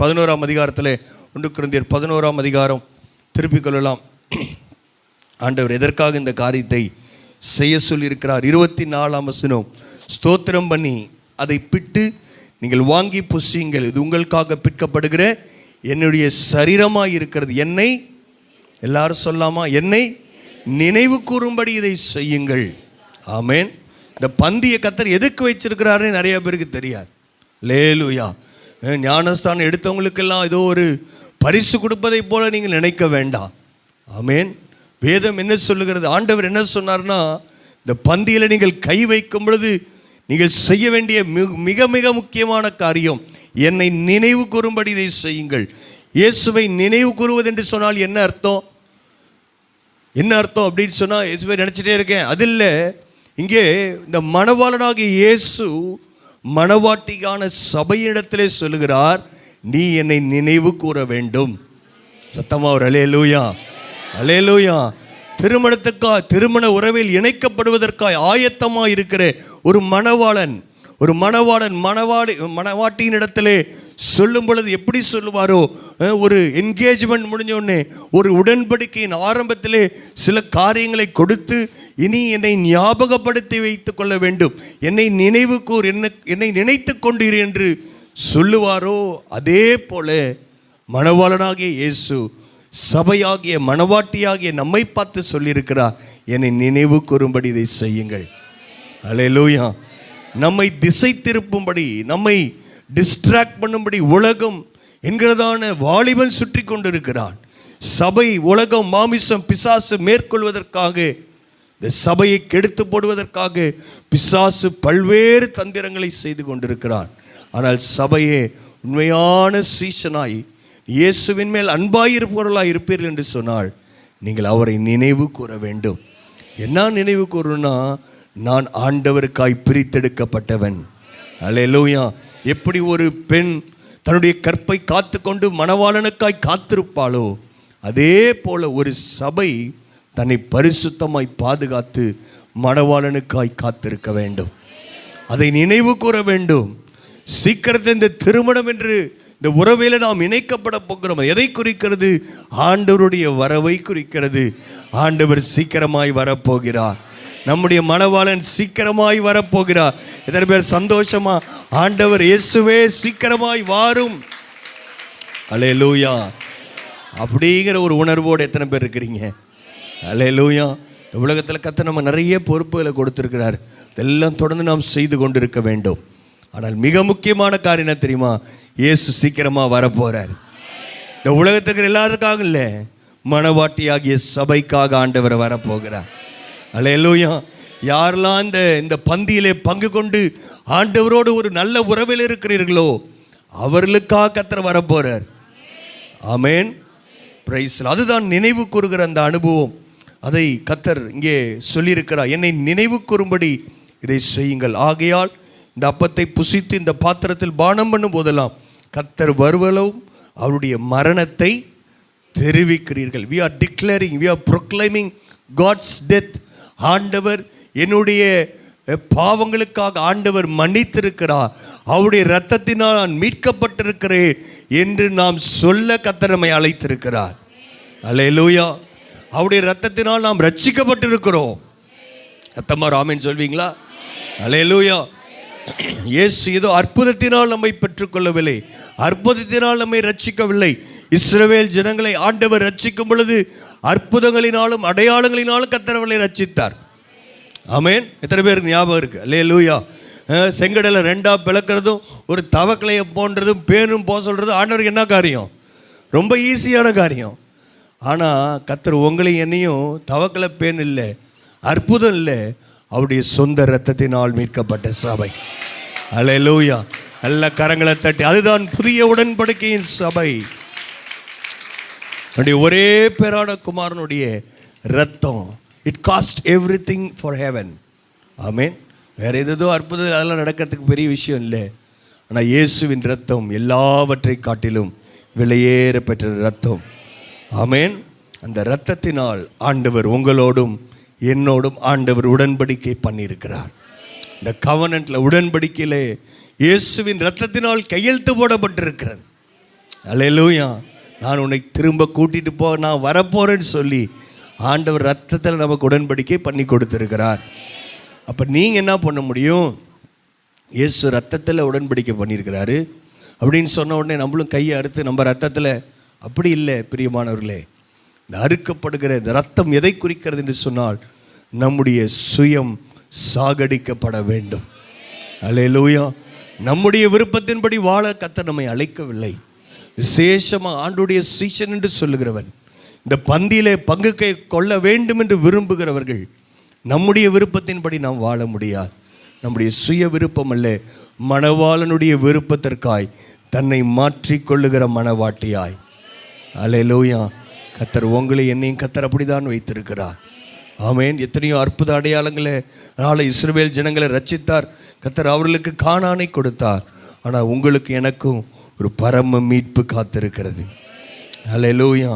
11ஆம் அதிகாரத்தில் 1 கொரிந்தியர் 11ஆம் அதிகாரம் திருப்பிக் கொள்ளலாம். ஆண்டவர் எதற்காக இந்த காரியத்தை செய்ய சொல்லியிருக்கிறார்? 24ஆம் வசனம், ஸ்தோத்திரம் பண்ணி அதை பிட்டு நீங்கள் வாங்கி புசியுங்கள், இது உங்களுக்காக பிற்கப்படுகிற என்னுடைய சரீரமாக இருக்கிறது. என்னை, எல்லாரும் சொல்லாமா, என்னை நினைவு கூறும்படி இதை செய்யுங்கள். ஆமேன். இந்த பந்தியை கர்த்தர் எதுக்கு வச்சிருக்கிறாருன்னு நிறைய பேருக்கு தெரியாது. லேலூயா. ஞானஸ்தானம் எடுத்தவங்களுக்கெல்லாம் ஏதோ ஒரு பரிசு கொடுப்பதை போல நீங்கள் நினைக்க வேண்டாம். ஆமேன். வேதம் என்ன சொல்லுகிறது? ஆண்டவர் என்ன சொன்னார்னா, இந்த பந்தியில் நீங்கள் கை வைக்கும் பொழுது நீங்கள் செய்ய வேண்டிய மிக மிக முக்கியமான காரியம், என்னை நினைவு கூறும்படி இதை செய்யுங்கள். இயேசுவை நினைவு கூறுவது என்று சொன்னால் என்ன அர்த்தம்? என்ன அர்த்தம் அப்படின்னு சொன்னால், இயேசுவை நினச்சிட்டே இருக்கேன் அது இல்லை. இங்கே இந்த மணவாளனாகிய இயேசு மணவாட்டிக்கான சபையிடத்திலே சொல்லுகிறார், நீ என்னை நினைவு கூற வேண்டும். சத்தமா ஒரு அல்லேலூயா, அல்லேலூயா. திருமண உறவில் இணைக்கப்படுவதற்காக ஆயத்தமாக இருக்கிற ஒரு மணவாட்டியின் இடத்திலே சொல்லும் பொழுது எப்படி சொல்லுவாரோ, ஒரு என்கேஜ்மெண்ட் முடிஞ்ச உடனே ஒரு உடன்படிக்கையின் ஆரம்பத்திலே சில காரியங்களை கொடுத்து, இனி என்னை ஞாபகப்படுத்தி வைத்துக் கொள்ள வேண்டும், என்னை நினைவு கூர், என்னை நினைத்து கொண்டீர் என்று சொல்லுவாரோ, அதே போல மணவாளனாகிய இயேசு சபையாகிய மணவாட்டியாகிய நம்மை பார்த்து சொல்லியிருக்கிறார், என்னை நினைவு கூறும்படி இதை செய்யுங்கள். அல்லேலூயா. நம்மை திசை திருப்பும்படி, நம்மை டிஸ்ட்ராக்ட் பண்ணும்படி உலகம் என்கிறதான வாலிபன் சுற்றி கொண்டிருக்கிறான். சபை, உலகம், மாமிசம், பிசாசு மேற்கொள்வதற்காக, இந்த சபையை கெடுத்து போடுவதற்காக பிசாசு பல்வேறு தந்திரங்களை செய்து கொண்டிருக்கிறான். ஆனால் சபையே உண்மையான சீசனாய் இயேசுவின் மேல் அன்பாயிருப்பவர்களாய் இருப்பீர்கள் என்று சொன்னால், நீங்கள் அவரை நினைவு கூற வேண்டும். என்ன நினைவு கூறணும்னா, நான் ஆண்டவருக்காய் பிரித்தெடுக்கப்பட்டவன். அல்லேலூயா. எப்படி ஒரு பெண் தன்னுடைய கற்பை காத்து கொண்டு மணவாளனுக்காய் காத்திருப்பாளோ, அதே போல ஒரு சபை தன்னை பரிசுத்தமாய் பாதுகாத்து மணவாளனுக்காய் காத்திருக்க வேண்டும். அதை நினைவு கூற வேண்டும். சீக்கிரத்தில் இந்த திருமணம் என்று இந்த உறவில நாம் இணைக்கப்பட போகிறோம். எதை குறிக்கிறது? ஆண்டவருடைய வரவை குறிக்கிறது. ஆண்டவர் சீக்கிரமாய் வரப்போகிறார். நம்முடைய மணவாளன் சீக்கிரமாய் வரப்போகிறார். எத்தனை பேர் சந்தோஷமா ஆண்டவர் இயேசுவே சீக்கிரமாய் வாரும், அல்லேலூயா அப்படிங்கிற ஒரு உணர்வோடு எத்தனை பேர் இருக்கிறீங்க? அல்லேலூயா. இந்த உலகத்தில் கர்த்தர் நம்ம நிறைய பொறுப்புகளை கொடுத்துருக்கிறார். இதெல்லாம் தொடர்ந்து நாம் செய்து கொண்டு இருக்க வேண்டும். ஆனால் மிக முக்கியமான காரியம் என்ன தெரியுமா? இயேசு சீக்கிரமாக வரப்போகிறார். இந்த உலகத்துக்கு எல்லாருக்காக இல்லை, மணவாட்டியாகிய சபைக்காக ஆண்டவர் வரப்போகிறார். அல்லேலூயா. யாரெல்லாம் இந்த பந்தியிலே பங்கு கொண்டு ஆண்டவரோடு ஒரு நல்ல உறவில் இருக்கிறீர்களோ அவர்களுக்காக கர்த்தர் வரப்போகிறார். ஆமென். பிரைஸ். அதுதான் நினைவு கூறுகிற அந்த அனுபவம். அதை கர்த்தர் இங்கே சொல்லியிருக்கிறார். என்னை நினைவு கூறும்படி இதை செய்யுங்கள். ஆகையால் இந்த அப்பத்தை புசித்து இந்த பாத்திரத்தில் பானம் பண்ணும் போதெல்லாம் கர்த்தர் வருவலும் அவருடைய மரணத்தை தெரிவிக்கிறீர்கள். we are declaring, we are proclaiming God's death. ஆண்டவர் என்னுடைய பாவங்களுக்காக ஆண்டவர் மன்னித்திருக்கிறார், அவருடைய இரத்தத்தினால் நான் மீட்கப்பட்டிருக்கிறேன் என்று நாம் சொல்ல கர்த்தர் நம்மை அழைத்திருக்கிறார். அல்லேலூயா. அவருடைய இரத்தத்தினால் நாம் ரட்சிக்கப்பட்டிருக்கிறோம். அத்தம்மா ஆமென் சொல்வீங்களா? அல்லேலூயா. இயேசு ஏதோ அற்புதத்தினால் நம்மை பெற்றுக்கொள்ளவில்லை, அற்புதத்தினால் நம்மை ரட்சிக்கவில்லை. இஸ்ரவேல் ஜனங்களை ஆண்டவர் ரட்சிக்கும் பொழுது அற்புதங்களினாலும் அடையாளங்களினாலும் கர்த்தர் அவர்களை ரட்சித்தார். ஆமென். எத்தனை பேருக்கு ஞாபகம் இருக்கு? அல்லேலூயா. செங்கடலை ரெண்டாக பிளக்கிறதும் ஒரு தவக்கலையை போன்றதும் பேரும் போக சொல்கிறதும் ஆண்டவருக்கு என்ன காரியம்? ரொம்ப ஈஸியான காரியம். ஆனால் கர்த்தர் உங்களையும் என்னையும் தவக்கலை பேன் இல்லை, அற்புதம் இல்லை, அவருடைய சொந்த இரத்தத்தினால் மீட்கப்பட்ட சபை. அல்லேலூயா. நல்ல கரங்களை தட்டி, அதுதான் புதிய உடன்படிக்கையின் சபை. அவருடைய ஒரே பேரான குமாரனுடைய இரத்தம், it cost everything for heaven. ஆமென். வேறு எதோ அற்புதம் அதெல்லாம் நடக்கிறதுக்கு பெரிய விஷயம் இல்லை. ஆனால் இயேசுவின் இரத்தம் எல்லாவற்றை காட்டிலும் விலையேற பெற்ற இரத்தம். ஆமென். அந்த இரத்தத்தினால் ஆண்டவர் உங்களோடும் என்னோடும் ஆண்டவர் உடன்படிக்கை பண்ணியிருக்கிறார். இந்த கவனன்ட்ல உடன்படிக்கையிலே இயேசுவின் இரத்தத்தினால் கையெழுத்து போடப்பட்டிருக்கிறது. அல்லேலூயா. நான் உன்னை திரும்ப கூட்டிட்டு போ, நான் வரப்போறேன்னு சொல்லி ஆண்டவர் இரத்தத்தில் நமக்கு உடன்படிக்கை பண்ணி கொடுத்திருக்கிறார். அப்போ நீங்கள் என்ன பண்ண முடியும்? இயேசு இரத்தத்தில் உடன்படிக்கை பண்ணியிருக்கிறாரு அப்படின்னு சொன்ன உடனே நம்மளும் கையை அறுத்து நம்ம இரத்தத்தில், அப்படி இல்லை பிரியமானவர்களே. இந்த அறுக்கப்படுகிற இந்த ரத்தம் எதை குறிக்கிறது என்று சொன்னால், நம்முடைய சுயம் சாகடிக்கப்பட வேண்டும். அல்லேலூயா. நம்முடைய விருப்பத்தின்படி வாழ கர்த்தர் நம்மை அழைக்கவில்லை. விசேஷமாக ஆண்டுடைய சீஷன் என்று சொல்லுகிறவன், இந்த பந்தியிலே பங்கு கொள்ள வேண்டும் என்று விரும்புகிறவர்கள், நம்முடைய விருப்பத்தின்படி நாம் வாழ முடியாது. நம்முடைய சுய விருப்பம் அல்ல, மணவாளனுடைய விருப்பத்திற்காய் தன்னை மாற்றிக்கொள்ளுகிற மணவாட்டியாய். அல்லேலூயா. கர்த்தர் உங்களை என்னையும் கர்த்தர் அப்படிதான் வைத்திருக்கிறார். ஆமென். எத்தனையோ அற்புத அடையாளங்களை நாளை இஸ்ரவேல் ஜனங்களை ரட்சித்தார். கர்த்தர் அவர்களுக்கு கானானை கொடுத்தார். ஆனால் உங்களுக்கு எனக்கும் ஒரு பரம மீட்பு காத்திருக்கிறது. அல்லேலூயா.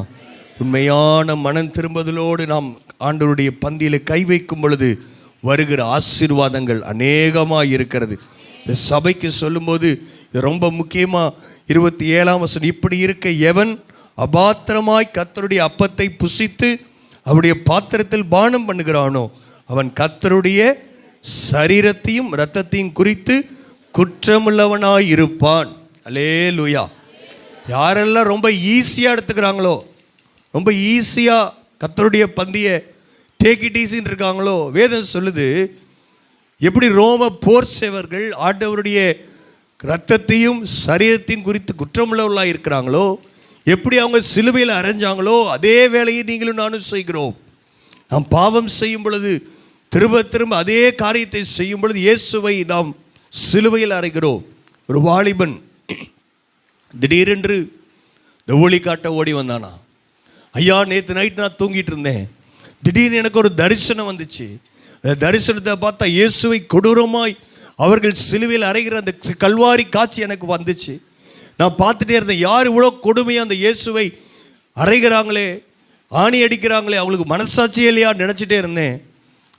உண்மையான மனம் திரும்புதலோடு நாம் ஆண்டவருடைய பந்தியில் கை வைக்கும் பொழுது வருகிற ஆசீர்வாதங்கள் அநேகமாக இருக்கிறது. இந்த சபைக்கு சொல்லும்போது இது ரொம்ப முக்கியமாக 27ஆம் வசனம், இப்படி இருக்க எவன் அபாத்திரமாய் கர்த்தருடைய அப்பத்தை புசித்து அவருடைய பாத்திரத்தில் பானம் பண்ணுகிறானோ அவன் கர்த்தருடைய சரீரத்தையும் இரத்தத்தையும் குறித்து குற்றமுள்ளவனாய் இருப்பான். அல்லேலூயா. யாரெல்லாம் ரொம்ப ஈஸியாக எடுத்துக்கிறாங்களோ, ரொம்ப ஈஸியாக கர்த்தருடைய பந்தியை டேக் இட் ஈஸின்னு இருக்காங்களோ, வேதம் சொல்லுது, எப்படி ரோம போர் சேவர்கள் ஆண்டவருடைய இரத்தத்தையும் சரீரத்தையும் குறித்து குற்றமுள்ளவர்களாக இருக்கிறாங்களோ, எப்படி அவங்க சிலுவையில் அரைஞ்சாங்களோ அதே வேலையை நீங்களும் நானும் செய்கிறோம். நாம் பாவம் செய்யும் பொழுது திரும்ப திரும்ப அதே காரியத்தை செய்யும் பொழுது இயேசுவை நாம் சிலுவையில் அறைகிறோம். ஒரு வாலிபன் திடீரென்று இந்த ஊழி காட்ட ஓடி வந்தானா. ஐயா நேற்று நைட் நான் தூங்கிட்டு இருந்தேன், திடீர்னு எனக்கு ஒரு தரிசனம் வந்துச்சு. அந்த தரிசனத்தை பார்த்தா இயேசுவை கொடூரமாய் அவர்கள் சிலுவையில் அறைகிற அந்த கல்வாரி காட்சி எனக்கு வந்துச்சு. நான் பார்த்துட்டே இருந்தேன், யார் இவ்வளோ கொடுமையாக அந்த இயேசுவை அறைகிறாங்களே, ஆணி அடிக்கிறாங்களே, அவங்களுக்கு மனசாட்சியே இல்லையா நினச்சிட்டே இருந்தேன்.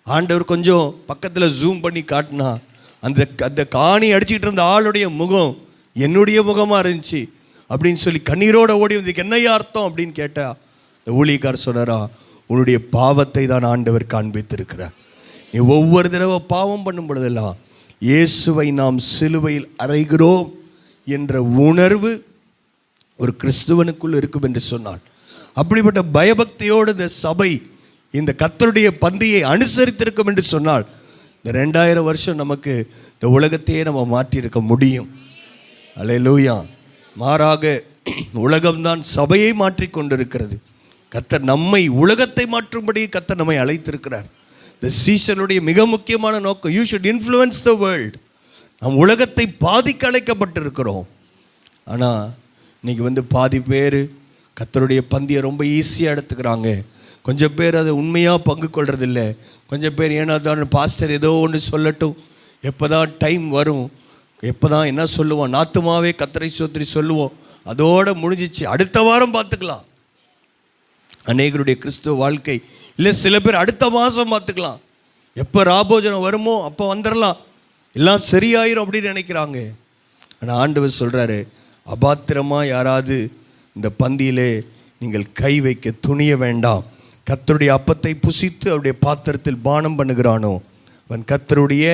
ஆண்டவர் கொஞ்சம் பக்கத்தில் ஜூம் பண்ணி காட்டினா அந்த அந்த ஆணி அடிச்சுக்கிட்டு இருந்த ஆளுடைய முகம் என்னுடைய முகமாக இருந்துச்சு அப்படின்னு சொல்லி கண்ணீரோட ஓடி வந்து என்னையா அர்த்தம் அப்படின்னு கேட்டா, இந்த ஊழியக்காரர் சொன்னாரா, உன்னுடைய பாவத்தை தான் ஆண்டவர் காண்பித்திருக்கிறார். நீ ஒவ்வொரு தடவை பாவம் பண்ணும் பொழுதெல்லாம் இயேசுவை நாம் சிலுவையில் அறைகிறோம் என்ற உணர்வு ஒரு கிறிஸ்துவனுக்குள் இருக்கும் என்று சொன்னாள். அப்படிப்பட்ட பயபக்தியோடு இந்த சபை இந்த கர்த்தருடைய பந்தியை அனுசரித்திருக்கும் என்று சொன்னால் இந்த 2000 வருஷம் நமக்கு இந்த உலகத்தையே நம்ம மாற்றியிருக்க முடியும். அல்லேலூயா. மாறாக உலகம்தான் சபையை மாற்றி கொண்டிருக்கிறது. கர்த்தர் நம்மை உலகத்தை மாற்றும்படி கர்த்தர் நம்மை அழைத்திருக்கிறார். இந்த சீசனுடைய மிக முக்கியமான நோக்கம், you should influence the world. நம் உலகத்தை பாதிக்க அழைக்கப்பட்டிருக்கிறோம். ஆனால் இன்னைக்கு பாதி பேர் கர்த்தருடைய பந்தியை ரொம்ப ஈஸியாக எடுத்துக்கிறாங்க. கொஞ்சம் பேர் அதை உண்மையாக பங்கு கொள்றதில்லை. கொஞ்சம் பேர் ஏன்னா தான் பாஸ்டர் ஏதோ ஒன்று சொல்லட்டும், எப்போ தான் டைம் வரும், எப்போ தான் என்ன சொல்லுவோம், நாத்துமாவே கர்த்தரை ஸ்தோத்திரி சொல்லுவோம், அதோடு முடிஞ்சிச்சு, அடுத்த வாரம் பார்த்துக்கலாம். அநேகருடைய கிறிஸ்துவ வாழ்க்கை இல்லை. சில பேர் அடுத்த மாதம் பார்த்துக்கலாம், எப்போ ராபோஜனம் வருமோ அப்போ வந்துடலாம், எல்லாம் சரியாயிரும் அப்படின்னு நினைக்கிறாங்க. ஆனால் ஆண்டவர் சொல்கிறாரு, அபாத்திரமாக யாராவது இந்த பந்தியிலே நீங்கள் கை வைக்க துணிய வேண்டாம். கர்த்தருடைய அப்பத்தை புசித்து அவருடைய பாத்திரத்தில் பானம் பண்ணுகிறானோ அவன் கர்த்தருடைய,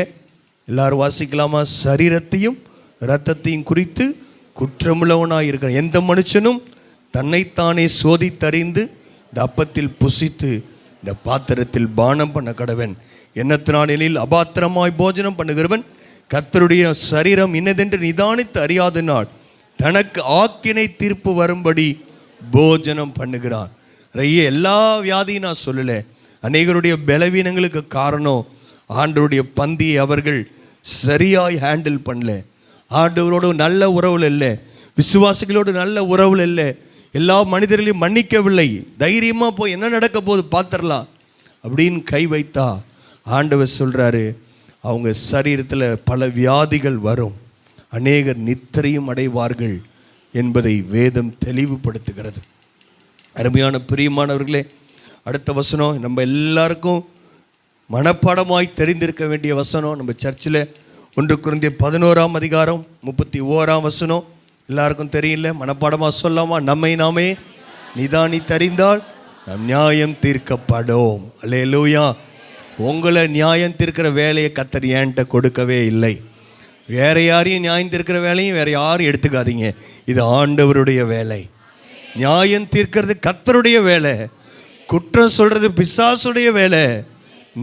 எல்லாரும் வாசிக்கலாமா, சரீரத்தையும் இரத்தத்தையும் குறித்து குற்றமுள்ளவனாக இருக்கிறான். எந்த மனுஷனும் தன்னைத்தானே சோதித்தறிந்து இந்த அப்பத்தில் புசித்து இந்த பாத்திரத்தில் பானம் பண்ண கடவன். எண்ணத்தினாலில் அபாத்திரமாய் போஜனம் பண்ணுகிறவன் கர்த்தருடைய சரீரம் இன்னதென்று நிதானித்து அறியாத நாள் தனக்கு ஆக்கினை தீர்ப்பு வரும்படி போஜனம் பண்ணுகிறான். எல்லா வியாதியும் நான் சொல்லலை, அநேகருடைய பலவீனங்களுக்கு காரணம் ஆண்டவருடைய பந்தியை அவர்கள் சரியாய் ஹேண்டில் பண்ணல. ஆண்டவரோடு நல்ல உறவுல இல்லை, விசுவாசிகளோடு நல்ல உறவுல இல்லை, எல்லா மனிதர்களையும் மன்னிக்கவில்லை. தைரியமாக போய் என்ன நடக்க போது பார்த்துடலாம் அப்படின்னு கை வைத்தா ஆண்டவர் சொல்கிறாரு, அவங்க சரீரத்தில் பல வியாதிகள் வரும், அநேகர் நித்திரையும் அடைவார்கள் என்பதை வேதம் தெளிவுபடுத்துகிறது. அருமையான பிரியமானவர்களே, அடுத்த வசனம் நம்ம எல்லாருக்கும் மனப்பாடமாய் தெரிந்திருக்க வேண்டிய வசனம். நம்ம சர்ச்சில் 1 கொரிந்தியர் 11ஆம் அதிகாரம் 31ஆம் வசனம் எல்லாருக்கும் தெரியல, மனப்பாடமாக சொல்லாமா? நம்மை நாமே நிதானித்தறிந்தால் நம் நியாயம் தீர்க்கப்படும். அல்லேலூயா. உங்களை நியாயம் தீர்க்கிற வேலையை கர்த்தர் என்கிட்ட கொடுக்கவே இல்லை. வேற யாரையும் நியாயம் தீர்க்கிற வேலையும் வேற யாரும் எடுத்துக்காதீங்க, இது ஆண்டவருடைய வேலை. நியாயம் தீர்க்கிறது கர்த்தருடைய வேலை, குற்றம் சொல்றது பிசாசுடைய வேலை.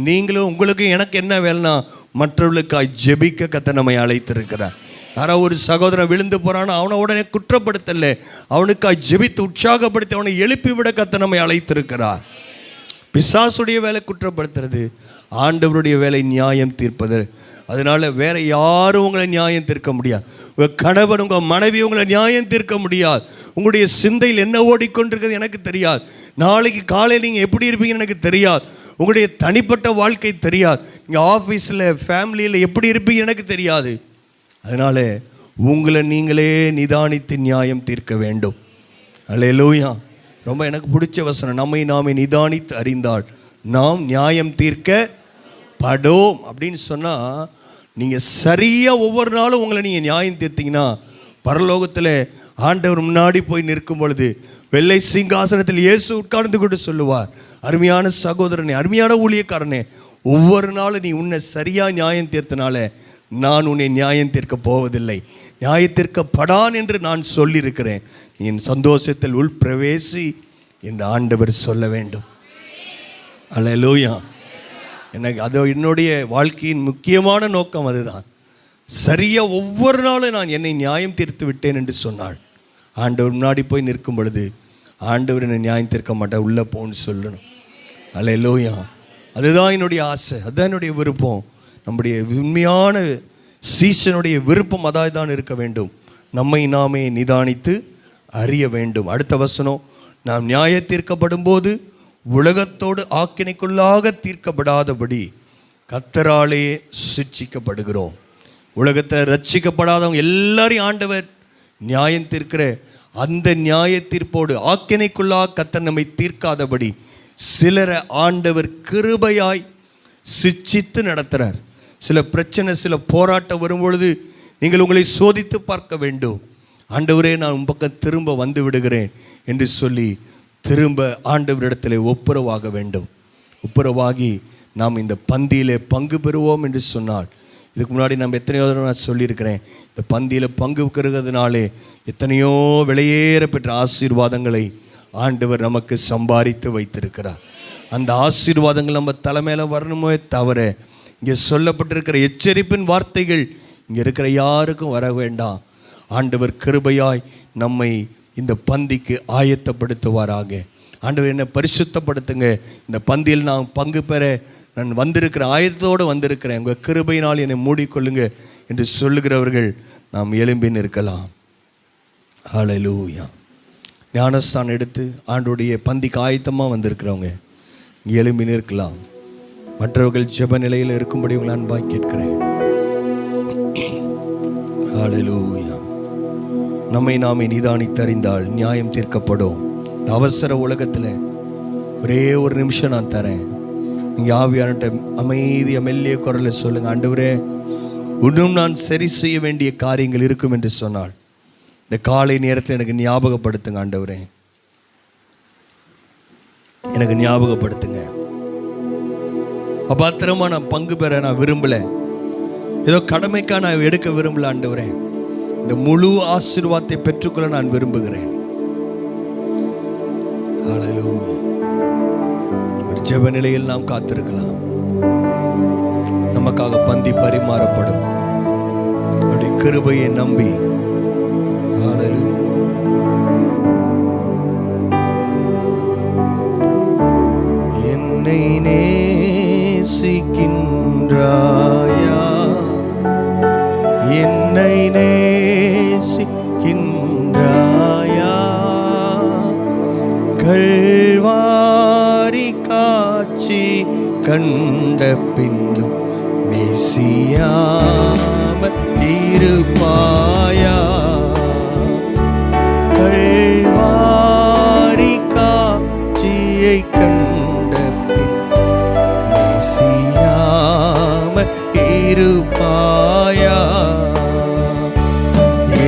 நீங்களும் உங்களுக்கு எனக்கு என்ன வேலைனா மற்றவர்களுக்காய் ஜெபிக்க கர்த்தர் நம்மை அழைத்திருக்கிறார். யாராவது ஒரு சகோதரன் விழுந்து போறான்னு அவனை உடனே குற்றப்படுத்தல, அவனுக்காய் ஜெபித்து உற்சாகப்படுத்தி அவனை எழுப்பி விட கர்த்தர் நம்மை அழைத்திருக்கிறார். பிசாசுடைய வேலை குற்றப்படுத்துறது, ஆண்டவருடைய வேலை நியாயம் தீர்ப்பது. அதனால வேற யாரும் உங்களை நியாயம் தீர்க்க முடியாது. உங்கள் கணவன் உங்கள் மனைவி உங்களை நியாயம் தீர்க்க முடியாது. உங்களுடைய சிந்தையில் என்ன ஓடிக்கொண்டிருக்கிறது எனக்கு தெரியாது. நாளைக்கு காலையில் நீங்கள் எப்படி இருப்பீங்கன்னு எனக்கு தெரியாது. உங்களுடைய தனிப்பட்ட வாழ்க்கை தெரியாது. நீங்கள் ஆஃபீஸில் ஃபேமிலியில் எப்படி இருப்பீங்க எனக்கு தெரியாது. அதனால உங்களை நீங்களே நிதானித்து நியாயம் தீர்க்க வேண்டும். அல்லேலூயா. ரொம்ப எனக்கு பிடிச்ச வசனம், நம்மை நாமே நிதானித்து அறிந்தால் நாம் நியாயம் தீர்க்கப்படும் அப்படின்னு சொன்னால், நீங்கள் சரியாக ஒவ்வொரு நாளும் உங்களை நீங்கள் நியாயம் தீர்த்தீங்கன்னா பரலோகத்தில் ஆண்டவர் முன்னாடி போய் நிற்கும் பொழுது வெள்ளை சிங்காசனத்தில் இயேசு உட்கார்ந்து கொண்டு சொல்லுவார், அருமையான சகோதரனே, அருமையான ஊழியக்காரனே, ஒவ்வொரு நாளும் நீ உன்னை சரியாக நியாயம் தீர்த்தனால நான் உன்னை நியாயம் தீர்க்க போவதில்லை, நியாயத்திற்கப்படான் என்று நான் சொல்லியிருக்கிறேன், நீ என் சந்தோஷத்தில் உள் பிரவேசி என்று ஆண்டவர் சொல்ல வேண்டும். அல்லேலூயா. எனக்கு அது என்னுடைய வாழ்க்கையின் முக்கியமான நோக்கம் அதுதான். சரியாக ஒவ்வொரு நாளும் நான் என்னை நியாயம் தீர்த்து விட்டேன் என்று சொன்னாள். ஆண்டவர் முன்னாடி போய் நிற்கும் பொழுது ஆண்டவர் என்னை நியாயம் தீர்க்க மாட்டேன், உள்ளே போன்னு சொல்லணும். அல்லேலூயா. அதுதான் என்னுடைய ஆசை, அதுதான் என்னுடைய விருப்பம். நம்முடைய உண்மையான சீசனுடைய விருப்பம் அதாய் தான் இருக்க வேண்டும். நம்மை நாமே நிதானித்து அறிய வேண்டும். அடுத்த வசனம், நாம் நியாய தீர்க்கப்படும் போது உலகத்தோடு ஆக்கினைக்குள்ளாக தீர்க்கப்படாதபடி கர்த்தராலே சிட்சிக்கப்படுகிறோம். உலகத்தில் ரட்சிக்கப்படாதவங்க எல்லாரையும் ஆண்டவர் நியாயம் தீர்க்கிற அந்த நியாய தீர்ப்போடு ஆக்கினைக்குள்ளாக கர்த்தர் நம்மை தீர்க்காதபடி சிலரை ஆண்டவர் கிருபையாய் சிட்சித்து நடத்துகிறார். சில பிரச்சனை, சில போராட்டம் வரும்பொழுது நீங்கள் உங்களை சோதித்து பார்க்க வேண்டும். ஆண்டவரே, நான் உன் பக்கம் திரும்ப வந்து விடுகிறேன் என்று சொல்லி திரும்ப ஆண்டவரிடத்தில் ஒப்புரவாக வேண்டும். ஒப்புரவாகி நாம் இந்த பந்தியிலே பங்கு பெறுவோம் என்று சொன்னால், இதுக்கு முன்னாடி நம்ம எத்தனையோ தடவை நான் சொல்லியிருக்கிறேன், இந்த பந்தியில் பங்கு பெறுகிறதுனாலே எத்தனையோ விலையேற பெற்ற ஆசீர்வாதங்களை ஆண்டவர் நமக்கு சம்பாதித்து வைத்திருக்கிறார். அந்த ஆசீர்வாதங்கள் நம்ம தலைமையில் வரணுமே தவிர இங்கே சொல்லப்பட்டிருக்கிற எச்சரிப்பின் வார்த்தைகள் இங்கே இருக்கிற யாருக்கும் வர வேண்டாம். ஆண்டவர் கிருபையாய் நம்மை இந்த பந்திக்கு ஆயத்தப்படுத்துவாராக. ஆண்டவர் என்னை பரிசுத்தப்படுத்துங்க, இந்த பந்தியில் நான் பங்கு பெற நான் வந்திருக்கிற ஆயத்தத்தோடு வந்திருக்கிறேன், உங்கள் கிருபையினால் என்னை மூடிக்கொள்ளுங்க என்று சொல்லுகிறவர்கள் நாம் எழும்பின்னு இருக்கலாம். ஹல்லேலூயா. ஞானஸ்தானம் எடுத்து ஆண்டோடைய பந்திக்கு ஆயத்தமாக வந்திருக்கிறவங்க எழும்பின்னு இருக்கலாம். மற்றவர்கள் ஜெப நிலையில் இருக்கும்படி உங்களை அன்பாய் கேட்கிறேன். ஹல்லேலூயா. நம்மை நாமே நிதானித்தறிந்தால் நியாயம் தீர்க்கப்படும். இந்த அவசர உலகத்தில் ஒரே ஒரு நிமிஷம் நான் தரேன். நீங்கள் ஆவியான்ட்ட அமைதியாக மெல்லிய குரலில் சொல்லுங்கள், ஆண்டவரே, இன்னும் நான் சரி செய்ய வேண்டிய காரியங்கள் இருக்கும் என்று சொன்னால் இந்த காலை நேரத்தில் எனக்கு ஞாபகப்படுத்துங்க. ஆண்டவரே, எனக்கு ஞாபகப்படுத்துங்க. அபாத்திரமா நான் பங்கு பெற நான் விரும்பலை, ஏதோ கடமைக்காக நான் எடுக்க விரும்பல. ஆண்டவரே, இந்த முழு ஆசீர்வாதத்தை பெற்றுக்கொள்ள நான் விரும்புகிறேன். ஹல்லேலூயா. ஒரு ஜெப நிலையில் நாம் காத்திருக்கலாம். நமக்காக பந்தி பரிமாறப்படும். அவருடைய கிருபையை நம்பி என்னை நேசிக்கின்றாயா, என்னை நேசிக்கின்றாயா, கல்வாரி காட்சி கண்ட பின்னும் நேசியாமல் இருப்பாயா, கல்வாரி காட்சியை கண்ட பின் நேசியாமல் இருப்பாயா,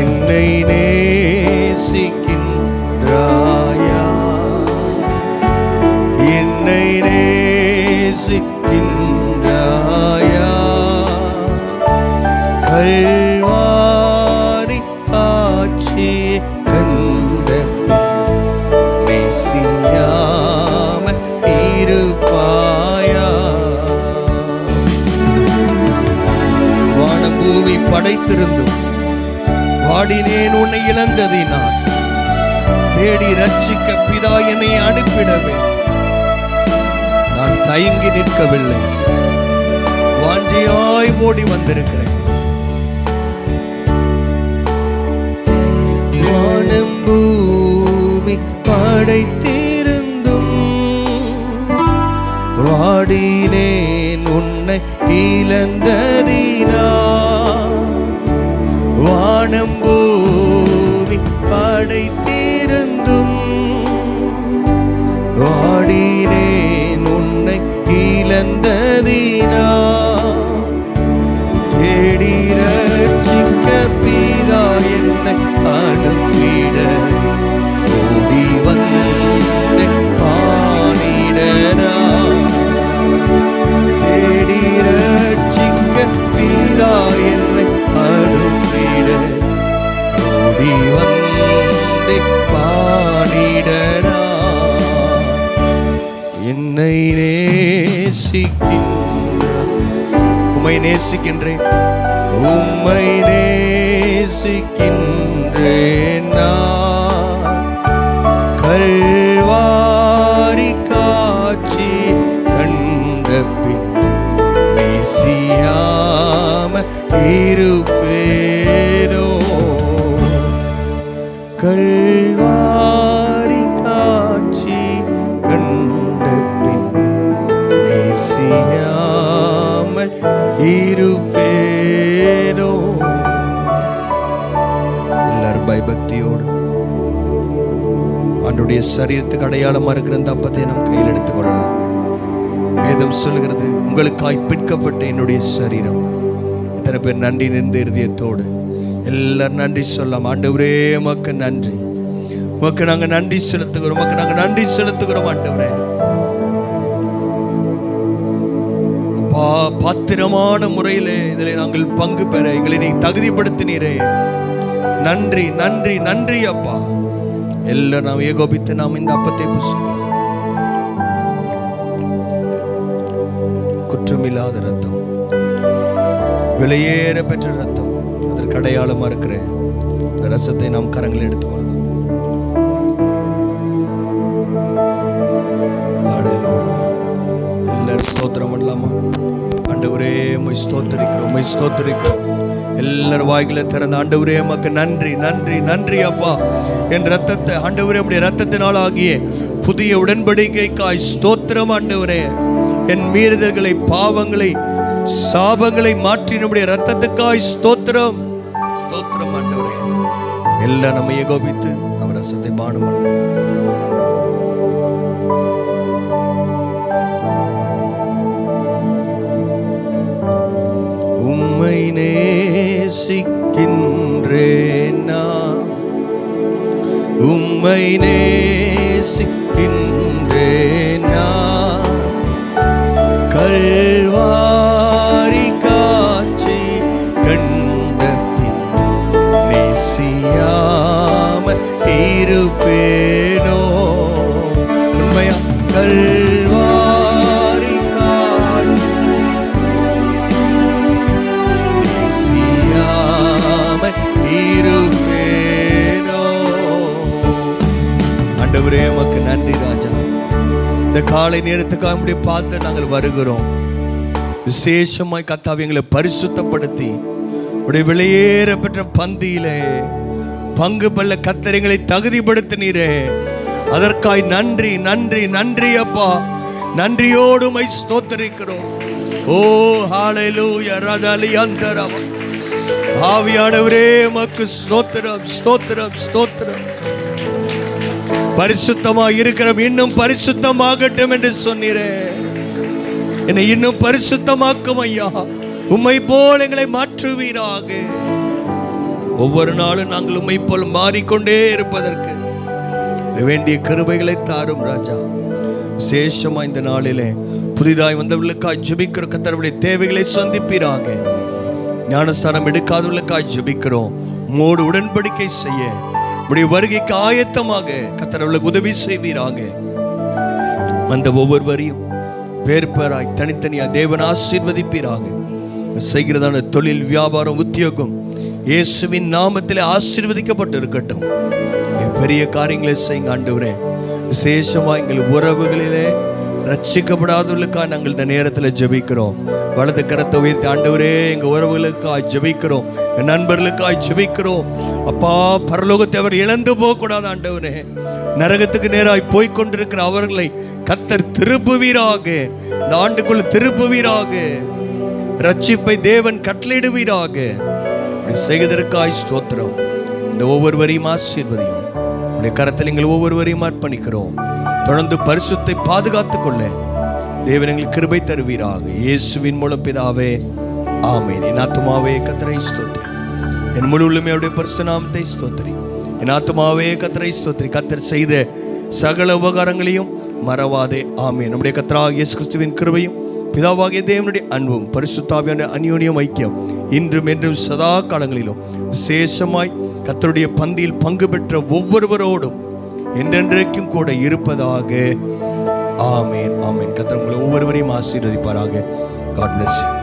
என்னை நேசிக்கின்றாயா, என்னை நேசிக்கின்றாயா, கல்வாரி காட்சி கண்ட நேசியாமல் இருப்பாயா. வானபூமி படைத்திருந்தும் வாடினேன் உன்னை இழந்ததினால், தேடி ரட்சிக்க பிதா என்னை அனுப்பிடவே நான் தயங்கி நிற்கவில்லை, வாஞ்சியாய் ஓடி வந்திருக்கிறேன். வானம் பூமி படைத்திருந்தும் வாடினேன் உன்னை இழந்ததினால், வானம் பூமி படைத்திருந்தும் வாடினேன் உன்னை இழந்ததினால், தேடி ரட்சிக்க பிதா என்னை அனுப்பிட ஓடி வந்த பானிடனா, தேடி ரட்சிக்க பிதா என்னை அனுப்பிட ஓடி வந்த பானிடனா, என்னை நேசிக்கின்றார். உம்மை நேசிக்கின்றேன், உம்மை நேசிக்கின்றேன் நான், கல்வாரி காட்சி கண்ட பின் நேசியாமல் இருப்பேனோ, கல்வாரி காட்சி அவருடைய சரீரத்துக்கு அடையாளமாக இருக்கிற அந்த அப்பத்தை நாம் கையில் எடுத்துக்கொள்ளலாம். வேதம் சொல்கிறது, உங்களுக்காய் பிற்கப்பட்ட என்னுடைய சரீரம். இத்தனை பேர் நன்றி நின்று இருதயத்தோடு எல்லாரும் நன்றி சொல்லலாம். ஆண்டவரே உமக்கு நன்றி, உமக்கு நாங்கள் நன்றி செலுத்துகிறோம், உமக்கு நாங்கள் நன்றி செலுத்துகிறோம். ஆண்டவரே அப்பா, பாத்திரமான முறையிலே இதில் நாங்கள் பங்கு பெற எங்களை நீ தகுதிப்படுத்தினீரே. நன்றி நன்றி நன்றி அப்பா. எல்லாம் நாம் ஏகோபித்து நாம் இந்த அப்பத்தை புசிக்கலாம். குற்றமில்லாத ரத்தம், விலையேற பெற்ற ரத்தம், அதற்கு அடையாளமா இருக்கிற இந்த ரசத்தை நாம் கரங்களில் எடுத்துக்கொள்ளலாம். எல்லாரும் ஸ்தோத்திரம் பண்ணலாமா? ஆண்டவரே உம்மை ஸ்தோத்திரிக்கிறோம், உம்மை ஸ்தோத்திரிக்கிறோம். எல்லாரும் வாய்களை திறந்த ஆண்டவரே உமக்கு நன்றி நன்றி நன்றி அப்பா. என் ரத்தத்தை ஆண்டவரே உம்முடைய ரத்தத்தினால் ஆகிய புதிய உடன்படிக்கைக்காய் ஸ்தோத்திரம் ஆண்டவரே. என் மீறுதல்களை, பாவங்களை, சாபங்களை மாற்றி நம்முடைய ரத்தத்துக்காய் ஸ்தோத்திரம் ஸ்தோத்திரம் ஆண்டவரே. எல்லாம் நம்ம ஏகோபித்து நம்ம ரசத்தை பானம் பண்ணுவோம். உம்மை நேசிக்கின்றேன் நான், உம்மை நேசிக்கின்றேன் நான். கல்வாரி காட்சி கண்ட பின் நேசியாமல் இருப்பேனோ. உண்மையா? கல்வாரி காட்சி நேசியாமல் இருப்பேனோ. ஆண்டவரே உமக்கு நன்றி ராஜா. இந்த காலை நேரத்துக்காக நம்முடைய பார்த்து நாங்கள் வருகிறோம். விசேஷமாய் கர்த்தாவே எங்களை பரிசுத்தப்படுத்தி உடைய விலையேற பெற்ற பந்தியிலே பங்கு பல்ல கர்த்தர் எங்களை தகுதிப்படுத்தினீரே. அதற்காய் நன்றி நன்றி நன்றி அப்பா. நன்றியோடு உம்மை ஸ்தோத்திரிக்கிறோம். ஓ ஹalleluya ரதலி அந்தரம். ஆவியானவரே உமக்கு ஸ்தோத்திரம் ஸ்தோத்திரம் ஸ்தோத்திரம். பரிசுத்தமாக இருக்கிறோம், இன்னும் பரிசுத்தமாகட்டும் என்று சொன்னீரே. என்னை இன்னும் பரிசுத்தமாக்கும் ஐயா. உம்மை போல் எங்களை மாற்றுவீராக. ஒவ்வொரு நாளும் நாங்கள் உம்மை போல் மாறிக்கொண்டே இருப்பதற்கு வேண்டிய கிருபைகளை தாரும் ராஜா. விசேஷமா இந்த நாளிலே புதிதாய் வந்தவர்களுக்காய் ஜெபிக்கிற கர்த்தருடைய தேவைகளை சந்திப்பீராக. ஞானஸ்தானம் எடுக்காதவர்களுக்காய் ஜெபிக்கிறோம். உம்மோடு உடன்படிக்கை செய்ய உடைய வருகைக்கு ஆயத்தமாக கர்த்தர் உதவி செய்வீராக. வந்த ஒவ்வொருவரையும் பேர் பேராய் தனித்தனியாக தேவன் ஆசீர்வதிப்பீராக. செய்கிறதான தொழில், வியாபாரம், உத்தியோகம் இயேசுவின் நாமத்திலே ஆசீர்வதிக்கப்பட்டு இருக்கட்டும். பெரிய காரியங்களை செய்யுங்க ஆண்டவரே. விசேஷமா எங்கள் உறவுகளிலே ரட்சிக்கப்படாதவர்களுக்காக நாங்கள் இந்த நேரத்தில் ஜெபிக்கிறோம். வலது கரத்தை உயர்த்தி ஆண்டவரே எங்கள் உறவுகளுக்காக ஜெபிக்கிறோம், என் நண்பர்களுக்காக ஜெபிக்கிறோம். அப்பா, பரலோகத்தை அவர் இழந்து போகக்கூடாது ஆண்டவரே. நரகத்துக்கு நேராய் போய்கொண்டிருக்கிற அவர்களை கர்த்தர் திருப்புவீராக. இந்த ஆண்டுக்குள் திருப்புவீராக. ரட்சிப்பை தேவன் கட்டளையிடுவீராக. செய்வதற்காய் ஸ்தோத்திரம். இந்த ஒவ்வொருவரையும் ஆசீர்வதியும். உடைய கரத்தில் எங்கள் ஒவ்வொருவரையும் அர்ப்பணிக்கிறோம். தொடர்ந்து பரிசுத்தை பாதுகாத்துக் கொள்ள தேவன் எங்களுக்கு கிருபை தருவீராக. இயேசுவின் மூலம் பிதாவே, ஆமென். என் ஆத்துமாவே கர்த்தரை ஸ்தோத்திரி, என் முழு உள்ளமே அவருடைய பரிசுத்த நாமத்தை ஸ்தோத்திரி. என் ஆத்துமாவே கர்த்தரை ஸ்தோத்திரி. கர்த்தர் செய்த சகல உபகாரங்களையும் மறவாதே. ஆமென். நம்முடைய கர்த்தராகிய இயேசு கிறிஸ்துவின் கிருபையும் பிதாவாகிய தேவனுடைய அன்பும் பரிசுத்த ஆவியானவருடைய அந்யோன்யம் ஐக்கியம் இன்றும் என்றும் சதா காலங்களிலும் விசேஷமாய் கர்த்தருடைய பந்தியில் பங்கு பெற்ற ஒவ்வொருவரோடும் என்றென்றைக்கும் கூட இருப்பதாக. ஆமென் ஆமென். கர்த்தர் உங்களை ஒவ்வொருவரையும் ஆசீர்வதிப்பாராக. God bless you.